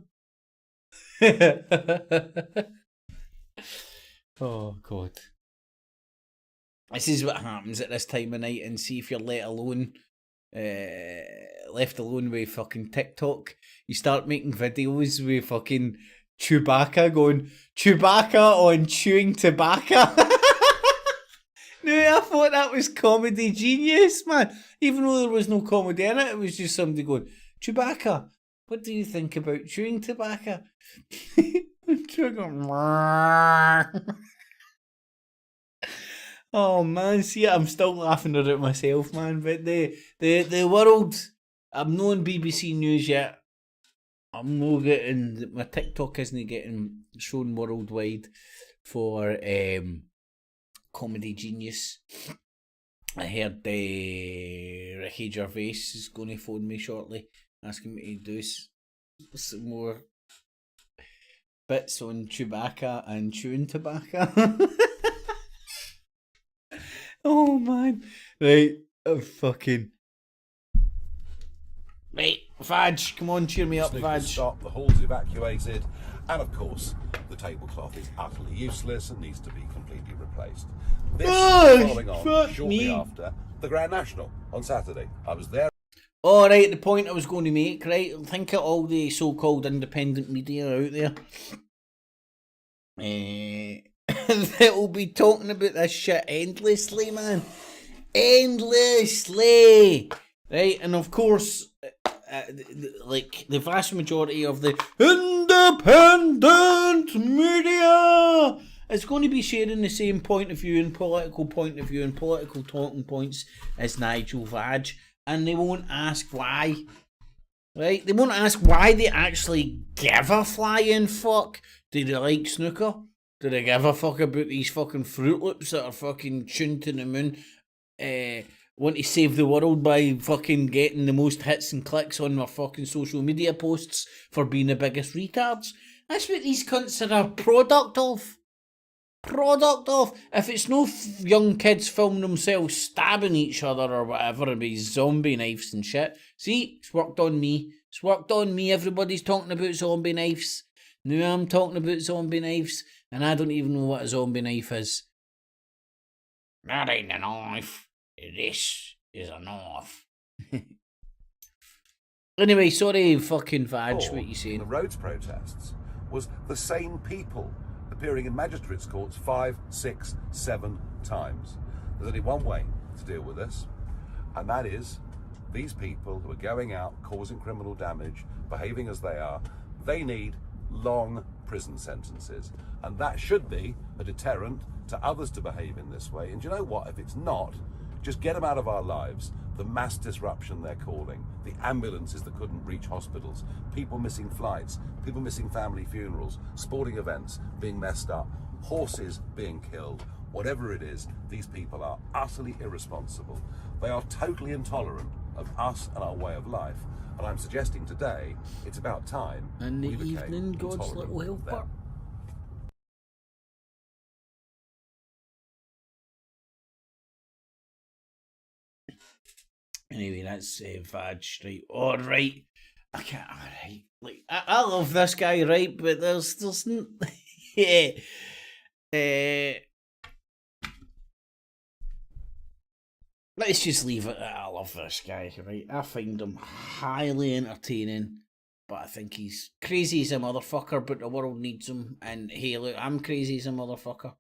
Oh God. This is what happens at this time of night, and see if you're left alone with fucking TikTok. You start making videos with fucking Chewbacca going, Chewbacca on chewing tobacco. No, I thought that was comedy genius, man. Even though there was no comedy in it, it was just somebody going, Chewbacca, what do you think about chewing tobacco? Oh man, see, I'm still laughing at it myself, man. But the world, I'm not on BBC News yet. I'm not getting, my TikTok isn't getting shown worldwide for comedy genius. I heard Ricky Gervais is going to phone me shortly, asking me to do some more bits on Chewbacca and chewing tobacco. Oh man, right, fucking right, Fadge, come on, cheer me up, Fadge.
Stop, the hall's evacuated, and of course, the tablecloth is utterly useless and needs to be completely replaced. This is following on shortly after the Grand National on Saturday. I was there.
All right, the point I was going to make, right? Think of all the so-called independent media out there. That will be talking about this shit endlessly, man. Endlessly. Right, and of course, like the vast majority of the independent media is going to be sharing the same point of view and political talking points as Nigel Farage, and they won't ask why. Right? They won't ask why they actually give a flying fuck. Do they like snooker? Do they give a fuck about these fucking Fruit Loops that are fucking tuned to the moon? Want to save the world by fucking getting the most hits and clicks on their fucking social media posts for being the biggest retards? That's what these cunts are a product of. If it's no young kids filming themselves stabbing each other or whatever with zombie knives and shit. See, it's worked on me. Everybody's talking about zombie knives. Now I'm talking about zombie knives, and I don't even know what a zombie knife is. That ain't a knife. This is a knife. Anyway, sorry, fucking Vag, what you saying?
The Rhodes protests was the same people appearing in magistrates' courts 5, 6, 7 times. There's only one way to deal with this, and that is these people who are going out, causing criminal damage, behaving as they are, they need long prison sentences, and that should be a deterrent to others to behave in this way. And you know what? If it's not, just get them out of our lives. The mass disruption they're calling, the ambulances that couldn't reach hospitals, people missing flights, people missing family funerals, sporting events being messed up, horses being killed, whatever it is, these people are utterly irresponsible. They are totally intolerant of us and our way of life. And I'm suggesting today, it's about time
and the
we became
evening, God's little
intolerant of
helper.
them.
Anyway, that's Vag, right? All right, I can't. All right, like I love this guy, right? But there's yeah. Let's just leave it at I love this guy, right? I find him highly entertaining, but I think he's crazy as a motherfucker, but the world needs him. And hey, look, I'm crazy as a motherfucker.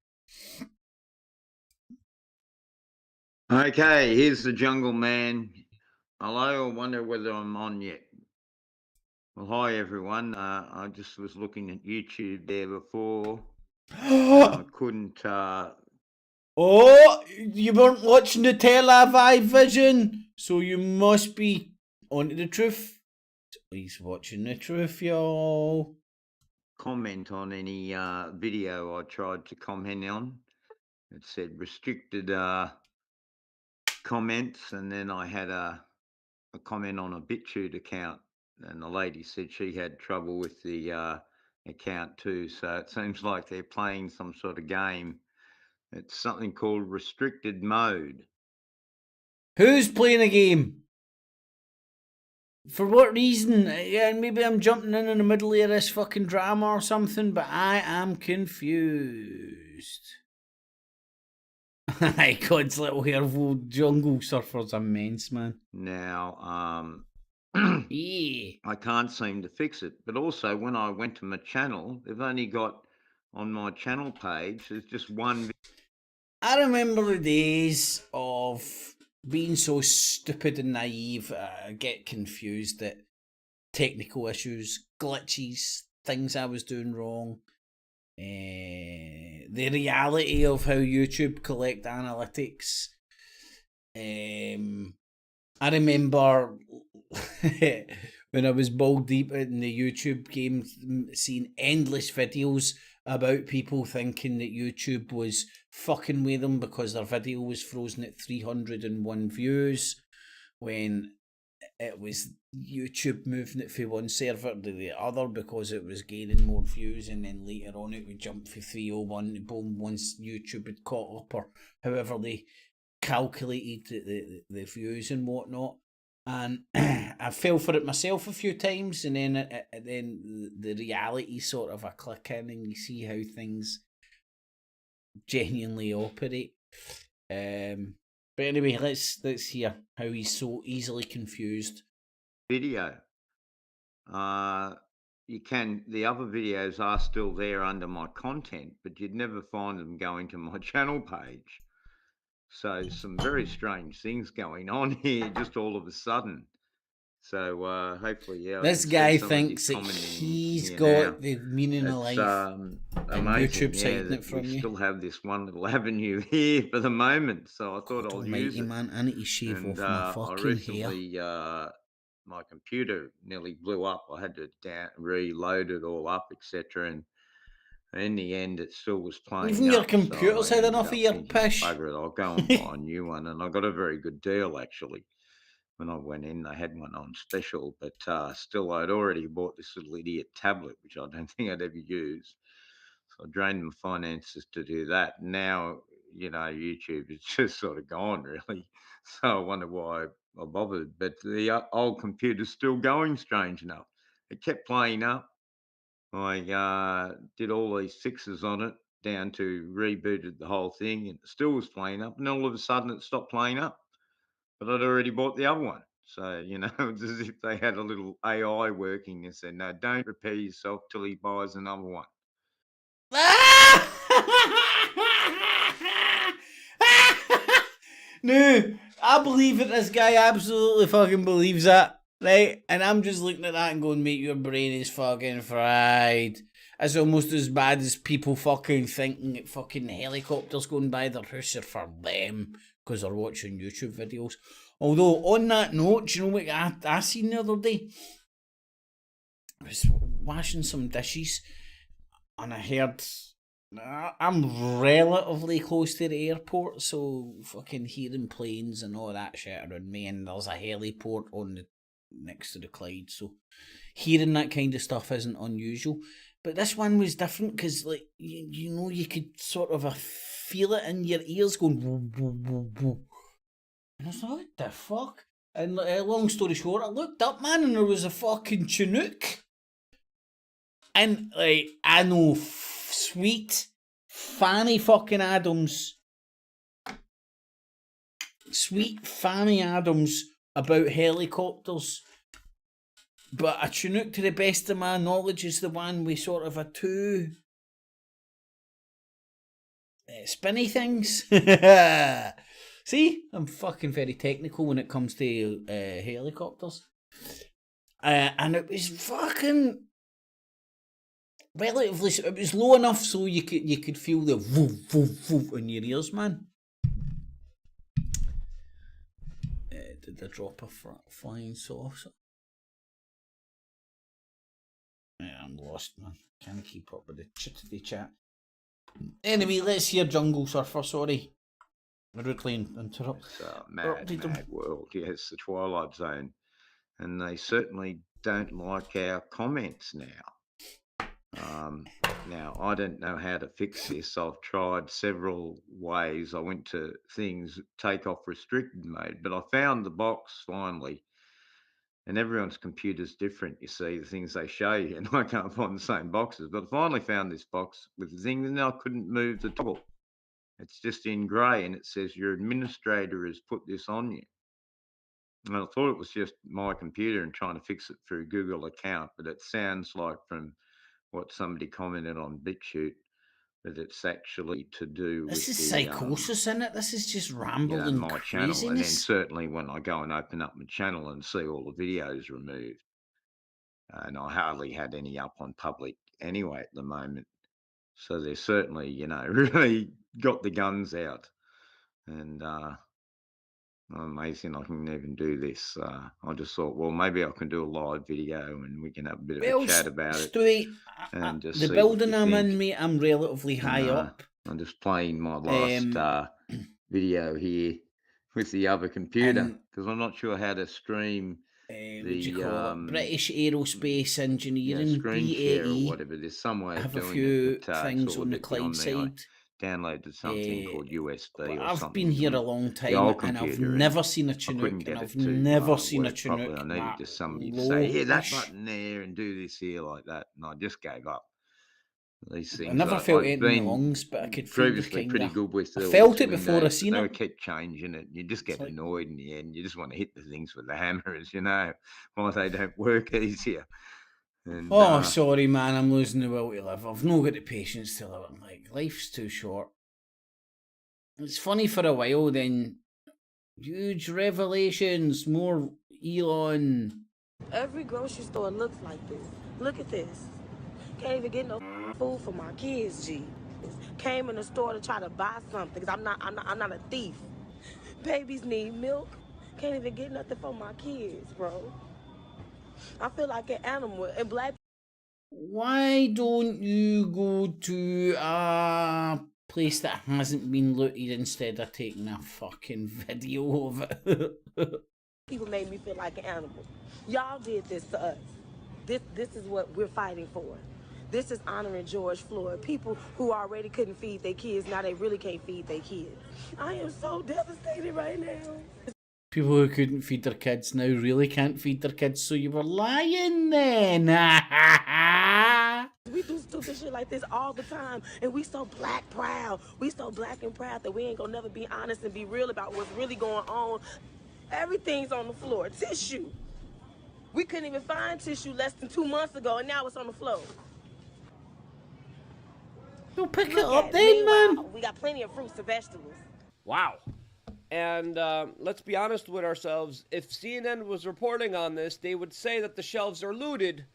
Okay, here's the jungle man. Hello, I wonder whether I'm on yet. Well, hi everyone. I just was looking at YouTube there before. I couldn't.
Oh, you weren't watching the television, so you must be onto the truth. He's watching the truth, y'all.
Comment on any video I tried to comment on. It said restricted comments, and then I had a comment on a BitChute account, and the lady said she had trouble with the account too. So it seems like they're playing some sort of game. It's something called restricted mode.
Who's playing a game? For what reason? Yeah, maybe I'm jumping in the middle of this fucking drama or something, but I am confused. Aye, God's little hairful jungle surfer's immense, man.
Now,
yeah.
I can't seem to fix it. But also, when I went to my channel, they've only got on my channel page, there's just one.
I remember the days of being so stupid and naive, get confused at technical issues, glitches, things I was doing wrong. The reality of how YouTube collect analytics. I remember when I was ball deep in the YouTube game, seeing endless videos about people thinking that YouTube was fucking with them because their video was frozen at 301 views, when it was YouTube moving it from one server to the other because it was gaining more views, and then later on it would jump from 301 to boom once YouTube had caught up, or however they calculated the views and whatnot. And I fell for it myself a few times, and then the reality sort of a click in, and you see how things genuinely operate. But anyway, let's hear how he's so easily confused.
Video. You can, the other videos are still there under my content, but you'd never find them going to my channel page. So some very strange things going on here just all of a sudden. So hopefully, yeah.
This guy thinks that he's got the meaning of life.
Amazing,
YouTube's hiding it from you.
Still have this one little avenue here for the moment, so I thought I'll use it.
Man, I need to shave off my fucking hair.
My computer nearly blew up. I had to reload it all up, etc. And in the end, it still was playing.
Even your computer's had enough of your pish.
Bugger it, I'll go and buy a new one, and I got a very good deal actually. When I went in, they had one on special, but still, I'd already bought this little idiot tablet, which I don't think I'd ever use. So I drained my finances to do that. Now, you know, YouTube is just sort of gone, really. So I wonder why I bothered. But the old computer's still going, strange enough. It kept playing up. I did all these fixes on it, down to rebooted the whole thing, and it still was playing up. And all of a sudden, it stopped playing up. But I'd already bought the other one. So, you know, it's as if they had a little AI working and said, no, don't repair yourself till he buys another one.
No, I believe it. This guy absolutely fucking believes that, right? And I'm just looking at that and going, mate, your brain is fucking fried. It's almost as bad as people fucking thinking that fucking helicopters going by their house are for them because they're watching YouTube videos. Although, on that note, do you know what I seen the other day? I was washing some dishes, and I heard... I'm relatively close to the airport, so fucking hearing planes and all that shit around me, and there's a heliport next to the Clyde, so hearing that kind of stuff isn't unusual. But this one was different because, like, you know, you could sort of feel it in your ears going woo, woo, woo, woo. And I was like, what the fuck? And long story short, I looked up, man, and there was a fucking Chinook. And, like, I know sweet Fanny fucking Adams. Sweet Fanny Adams about helicopters. But a Chinook, to the best of my knowledge, is the one with sort of a two spinny things. See, I'm fucking very technical when it comes to helicopters. And it was fucking relatively. It was low enough so you could feel the woof woof woof in your ears, man. Did I drop a flying saucer? Yeah, I'm lost, man. Can't keep up with the chat. Anyway, let's hear Jungle Surfer. Sorry, rudely interrupt.
It's a mad world. Yes, the Twilight Zone, and they certainly don't like our comments now. Now, I don't know how to fix this. I've tried several ways. I went to things, take off restricted mode, but I found the box finally. And everyone's computer's different, you see, the things they show you, and I can't find the same boxes. But I finally found this box with the thing, and I couldn't move the toggle. It's just in grey, and it says your administrator has put this on you. And I thought it was just my computer and trying to fix it through Google account, but it sounds like from what somebody commented on BitChute that it's actually to do with
this is psychosis, isn't it? This is just rambling
my
craziness.
channel. And then certainly when I go and open up my channel and see all the videos removed, and I hardly had any up on public anyway at the moment. So they're certainly, really got the guns out. And amazing I can even do this. I just thought, well, maybe I can do a live video and we can have a bit of a chat about it. And just
the building I'm in, mate, I'm relatively high up.
I'm just playing my last video here with the other computer because I'm not sure how to stream the
British Aerospace Engineering,
screen share or
BAE.
whatever. There's some way
I
of
have
doing
a few
it, but,
things on the client side.
I downloaded something called USB or
I've
something.
been here a long time and I've never seen a Chinook, and I've never seen a Chinook.
I needed just somebody to say, "Here, that button there, and do this here like that," and I just gave up. These things.
I never felt it in my lungs, but I could feel
previously pretty good with.
I felt it before I seen
they
it.
Kept changing it. You just get annoyed in the end. You just want to hit the things with the hammers, why they don't work easier. And,
sorry, man, I'm losing the will to live. I've not got the patience to live. Like, life's too short. It's funny for a while, then huge revelations, more Elon.
Every grocery store looks like this. Look at this. Can't even get no food for my kids, G. Came in the store to try to buy something because I'm not a thief. Babies need milk. Can't even get nothing for my kids, bro. I feel like an animal. And black.
Why don't you go to a place that hasn't been looted instead of taking a fucking video of it?
People made me feel like an animal. Y'all did this to us. This is what we're fighting for. This is honoring George Floyd. People who already couldn't feed their kids, now they really can't feed their kids. I am so devastated right now.
People who couldn't feed their kids now really can't feed their kids, so you were lying then.
We do stupid shit like this all the time, and we so black proud. We so black and proud that we ain't gonna never be honest and be real about what's really going on. Everything's on the floor. Tissue. We couldn't even find tissue less than 2 months ago, and now it's on the floor.
You'll pick it up then, man.
We got plenty of fruits and vegetables.
Wow. And let's be honest with ourselves. If CNN was reporting on this, they would say that the shelves are looted,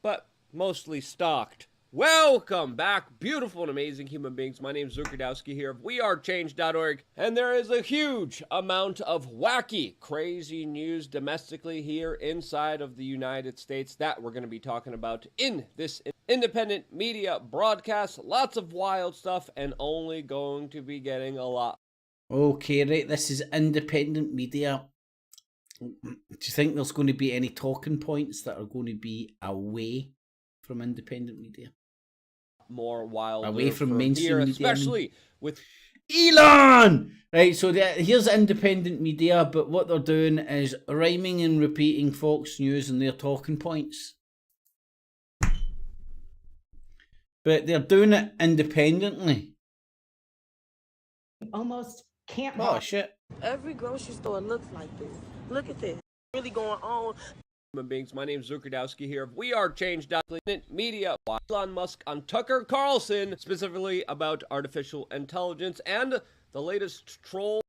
but mostly stocked. Welcome back, beautiful and amazing human beings. My name is Zukerdowski here of wearechange.org, and there is a huge amount of wacky, crazy news domestically here inside of the United States that we're going to be talking about in this independent media broadcast. Lots of wild stuff, and only going to be getting a lot.
Okay, right, this is independent media. Do you think there's going to be any talking points that are going to be away from independent media?
More wild
away from mainstream media,
especially with
Elon. Right, so here's independent media, but what they're doing is rhyming and repeating Fox News and their talking points. But they're doing it independently.
Almost can't.
Oh shit!
Every grocery store looks like this. Look at this. Really going on.
Human beings, my name is Zukerdowski here of wearechange.org media. Elon Musk on Tucker Carlson, specifically about artificial intelligence and the latest troll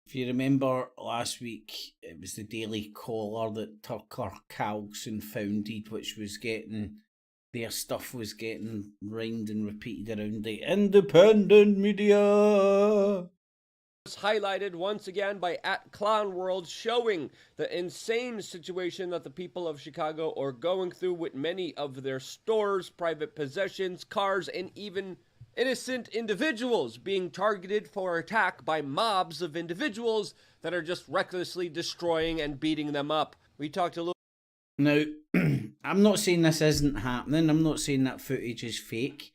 If you remember last week, it was the Daily Caller that Tucker Carlson founded, which was getting, their stuff was getting rhymed and repeated around the independent media.
It's highlighted once again by @ClownWorld, showing the insane situation that the people of Chicago are going through with many of their stores, private possessions, cars, and even innocent individuals being targeted for attack by mobs of individuals that are just recklessly destroying and beating them up. We talked a little.
Now, I'm not saying this isn't happening. I'm not saying that footage is fake.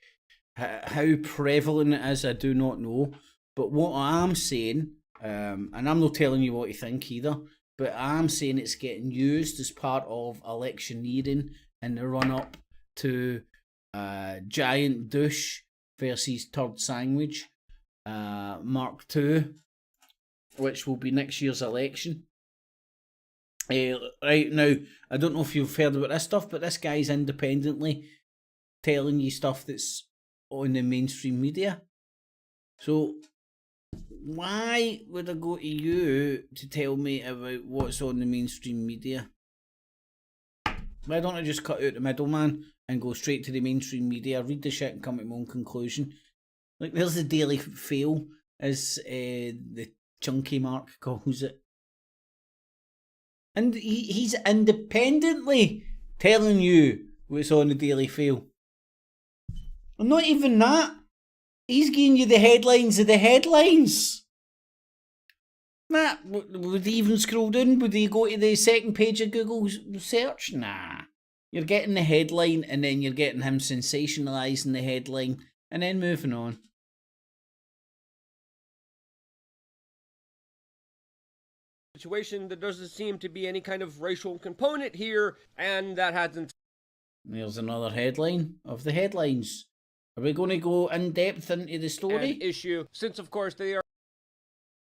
How prevalent it is, I do not know. But what I'm saying, and I'm not telling you what to think either, but I'm saying it's getting used as part of electioneering in the run-up to Giant Douche versus Turd Sandwich, Mark II, which will be next year's election. Right now, I don't know if you've heard about this stuff, but this guy's independently telling you stuff that's on the mainstream media. So why would I go to you to tell me about what's on the mainstream media? Why don't I just cut out the middleman and go straight to the mainstream media, read the shit and come to my own conclusion? Like, there's the Daily Fail, as the Chunky Mark calls it. And he's independently telling you what's on the Daily Fail. And not even that. He's giving you the headlines of the headlines. Nah, would he even scroll down? Would he go to the second page of Google search? Nah. You're getting the headline and then you're getting him sensationalising the headline and then moving on.
Situation, there doesn't seem to be any kind of racial component here, and that hasn't.
There's another headline of the headlines. Are we going to go in depth into the story?
An issue, since of course they are.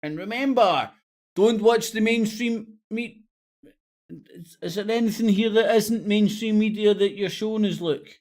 And remember, don't watch the mainstream media. Is there anything here that isn't mainstream media that you're showing us, look?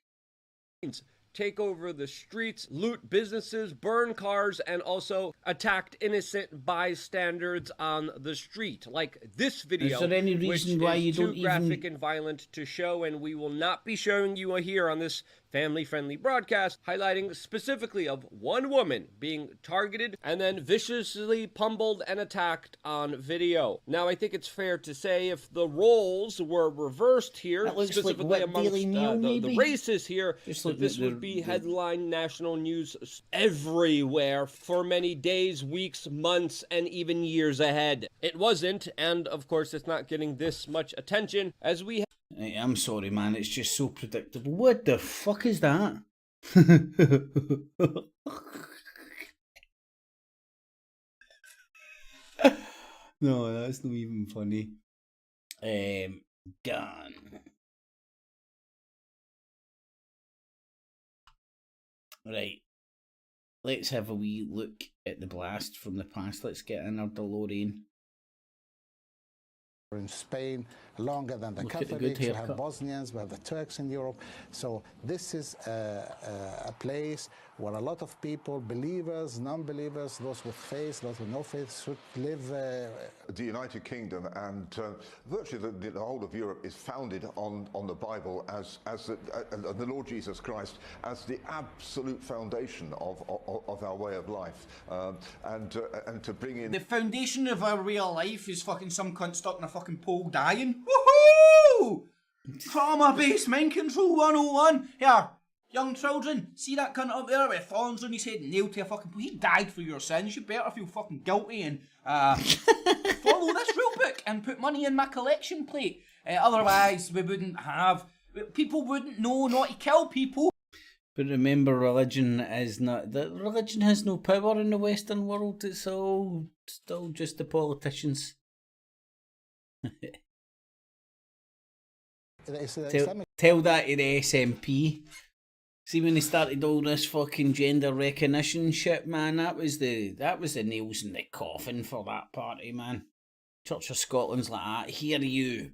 Take over the streets, loot businesses, burn cars, and also attacked innocent bystanders on the street. Like this video,
is there any reason why you don't
too graphic and violent to show, and we will not be showing you here on this family-friendly broadcast, highlighting specifically of one woman being targeted and then viciously pummeled and attacked on video. Now, I think it's fair to say if the roles were reversed here, specifically
like
amongst the races here, that this would be
the
headline national news everywhere for many days, weeks, months, and even years ahead. It wasn't, and of course it's not getting this much attention as we
I'm sorry, man, it's just so predictable. What the fuck is that? No, that's not even funny. Done. Right. Let's have a wee look at the blast from the past. Let's get in our DeLorean.
In Spain, longer than the Catholics. We have Bosnians, we have the Turks in Europe. So this is a place where a lot of people, believers, non-believers, those with faith, those with no faith, should live.
The United Kingdom and virtually the whole of Europe is founded on the Bible as the Lord Jesus Christ as the absolute foundation of our way of life, and to bring in
the foundation of our way of life is fucking some cunt stuck in a fucking pole dying. Woohoo! Trauma-based mind control 101. Here, young children, see that cunt up there with thorns on his head and nailed to a fucking pole? He died for your sins. You better feel fucking guilty and follow this rule book and put money in my collection plate. Otherwise, we wouldn't have. People wouldn't know not to kill people. But remember, religion is not. That religion has no power in the Western world. It's all still just the politicians. Tell that to the SNP. See, when they started all this fucking gender recognition shit, man, that was the nails in the coffin for that party, man. Church of Scotland's like that. Hear you.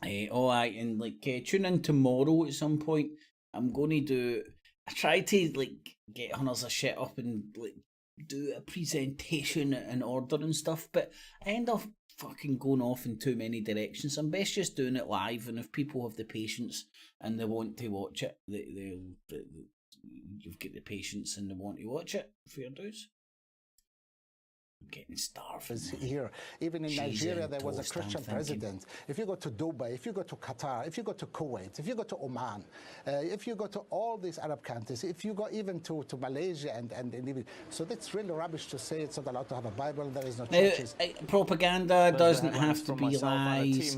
And tune in tomorrow at some point. I'm going to do. I tried to get hundreds of shit up and do a presentation in order and stuff, but I end up fucking going off in too many directions. I'm best just doing it live, and if people have the patience and they want to watch it, you've got the patience and they want to watch it, fair dues. I'm getting starved.
Here, even in Nigeria, there was a Christian president. If you go to Dubai, if you go to Qatar, if you go to Kuwait, if you go to Oman, if you go to all these Arab countries, if you go even to Malaysia and even, so that's really rubbish to say it's not allowed to have a Bible. There is no churches.
Propaganda doesn't have to be lies.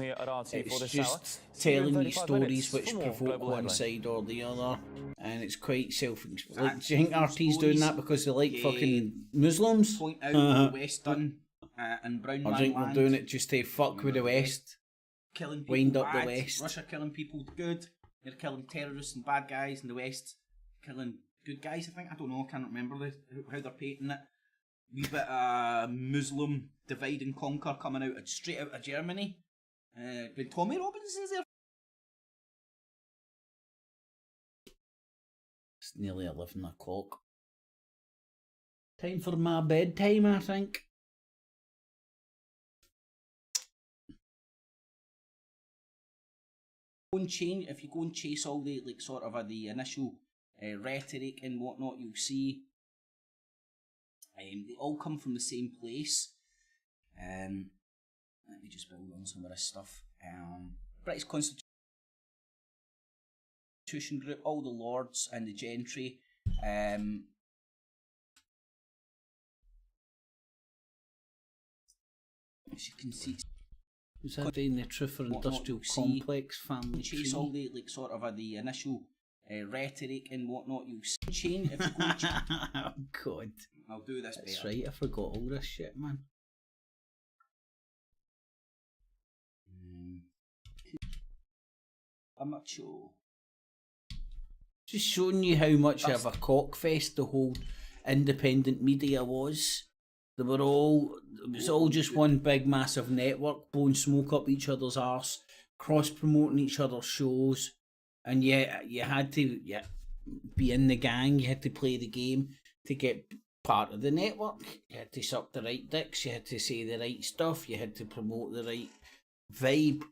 It's just telling you stories which provoke one side or the other, and it's quite self-explanatory. Do you think RT's doing that because they like fucking Muslims?
Point out the Western and Brown
I think we're doing it just to fuck with the West.
Killing people
wind up
bad.
the West.
Russia killing people good. They're killing terrorists and bad guys, and the West killing good guys. I don't know. I can't remember how they're painting it. Wee bit Muslim divide and conquer coming out straight out of Germany. When Tommy Robbins is there.
It's nearly 11 o'clock. Time for my bedtime, I think.
If you go and chase all the the initial rhetoric and whatnot, you'll see they all come from the same place. Let me just build on some of this stuff. British Constitution Group, all the lords and the gentry. As you can see,
was that in the Truther Industrial Complex family
chase all the the initial rhetoric and whatnot, you'll change if you go
oh god,
I'll do this
that's
better.
Right, I forgot all this shit, man.
I'm not sure.
Just showing you how much of a cockfest the whole independent media was. It was all just one big massive network blowing smoke up each other's arse, cross promoting each other's shows, and you had to be in the gang, you had to play the game to get part of the network. You had to suck the right dicks, you had to say the right stuff, you had to promote the right vibe,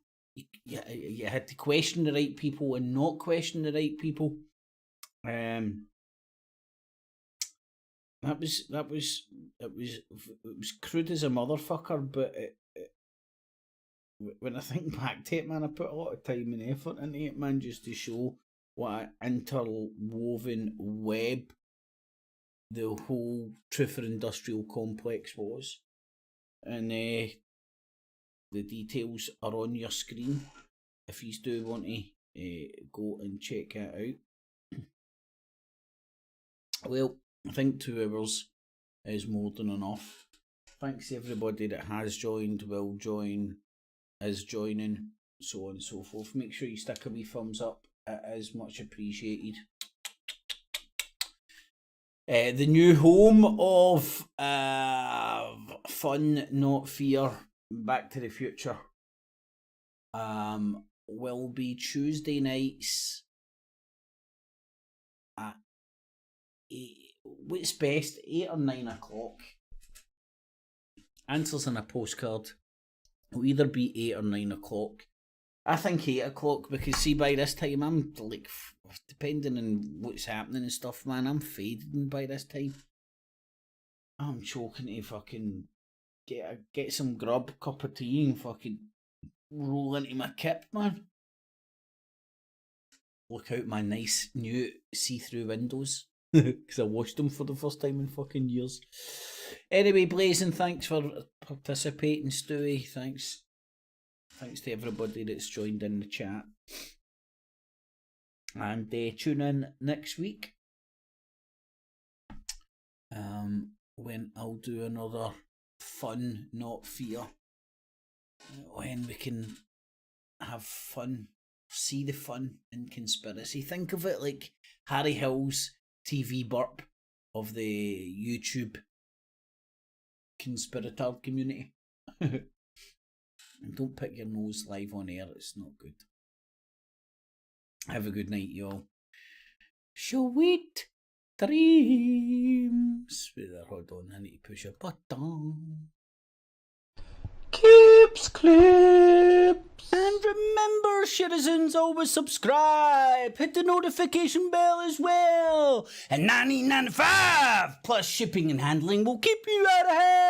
you had to question the right people and not question the right people. It was crude as a motherfucker, but when I think back to it, man, I put a lot of time and effort into it, man, just to show what an interwoven web the whole Truther Industrial Complex was. And the details are on your screen if you do want to go and check that out. Well, I think 2 hours is more than enough. Thanks to everybody that has joined, will join, is joining, so on and so forth. Make sure you stick a wee thumbs up. It is much appreciated. The new home of Fun Not Fear, Back to the Future, will be Tuesday nights at what's best, 8 or 9 o'clock. Answers in a postcard. It'll either be 8 or 9 o'clock. I think 8 o'clock because see by this time I'm like, depending on what's happening and stuff, man, I'm fading by this time. I'm choking to fucking get some grub, cup of tea and fucking roll into my kip, man. Look out my nice new see-through windows. Because I watched them for the first time in fucking years. Anyway, Blazing, thanks for participating, Stewie. Thanks to everybody that's joined in the chat. And tune in next week. When I'll do another Fun Not Fear. When we can have fun. See the fun in conspiracy. Think of it like Harry Hill's TV burp of the YouTube conspirator community. And don't pick your nose live on air, it's not good. Have a good night, y'all. Sweet dreams. clips. Wait there, hold on, I need to push a button. Clips. And remember, citizens, always subscribe. Hit the notification bell as well. And $19.95 plus shipping and handling will keep you out of hell.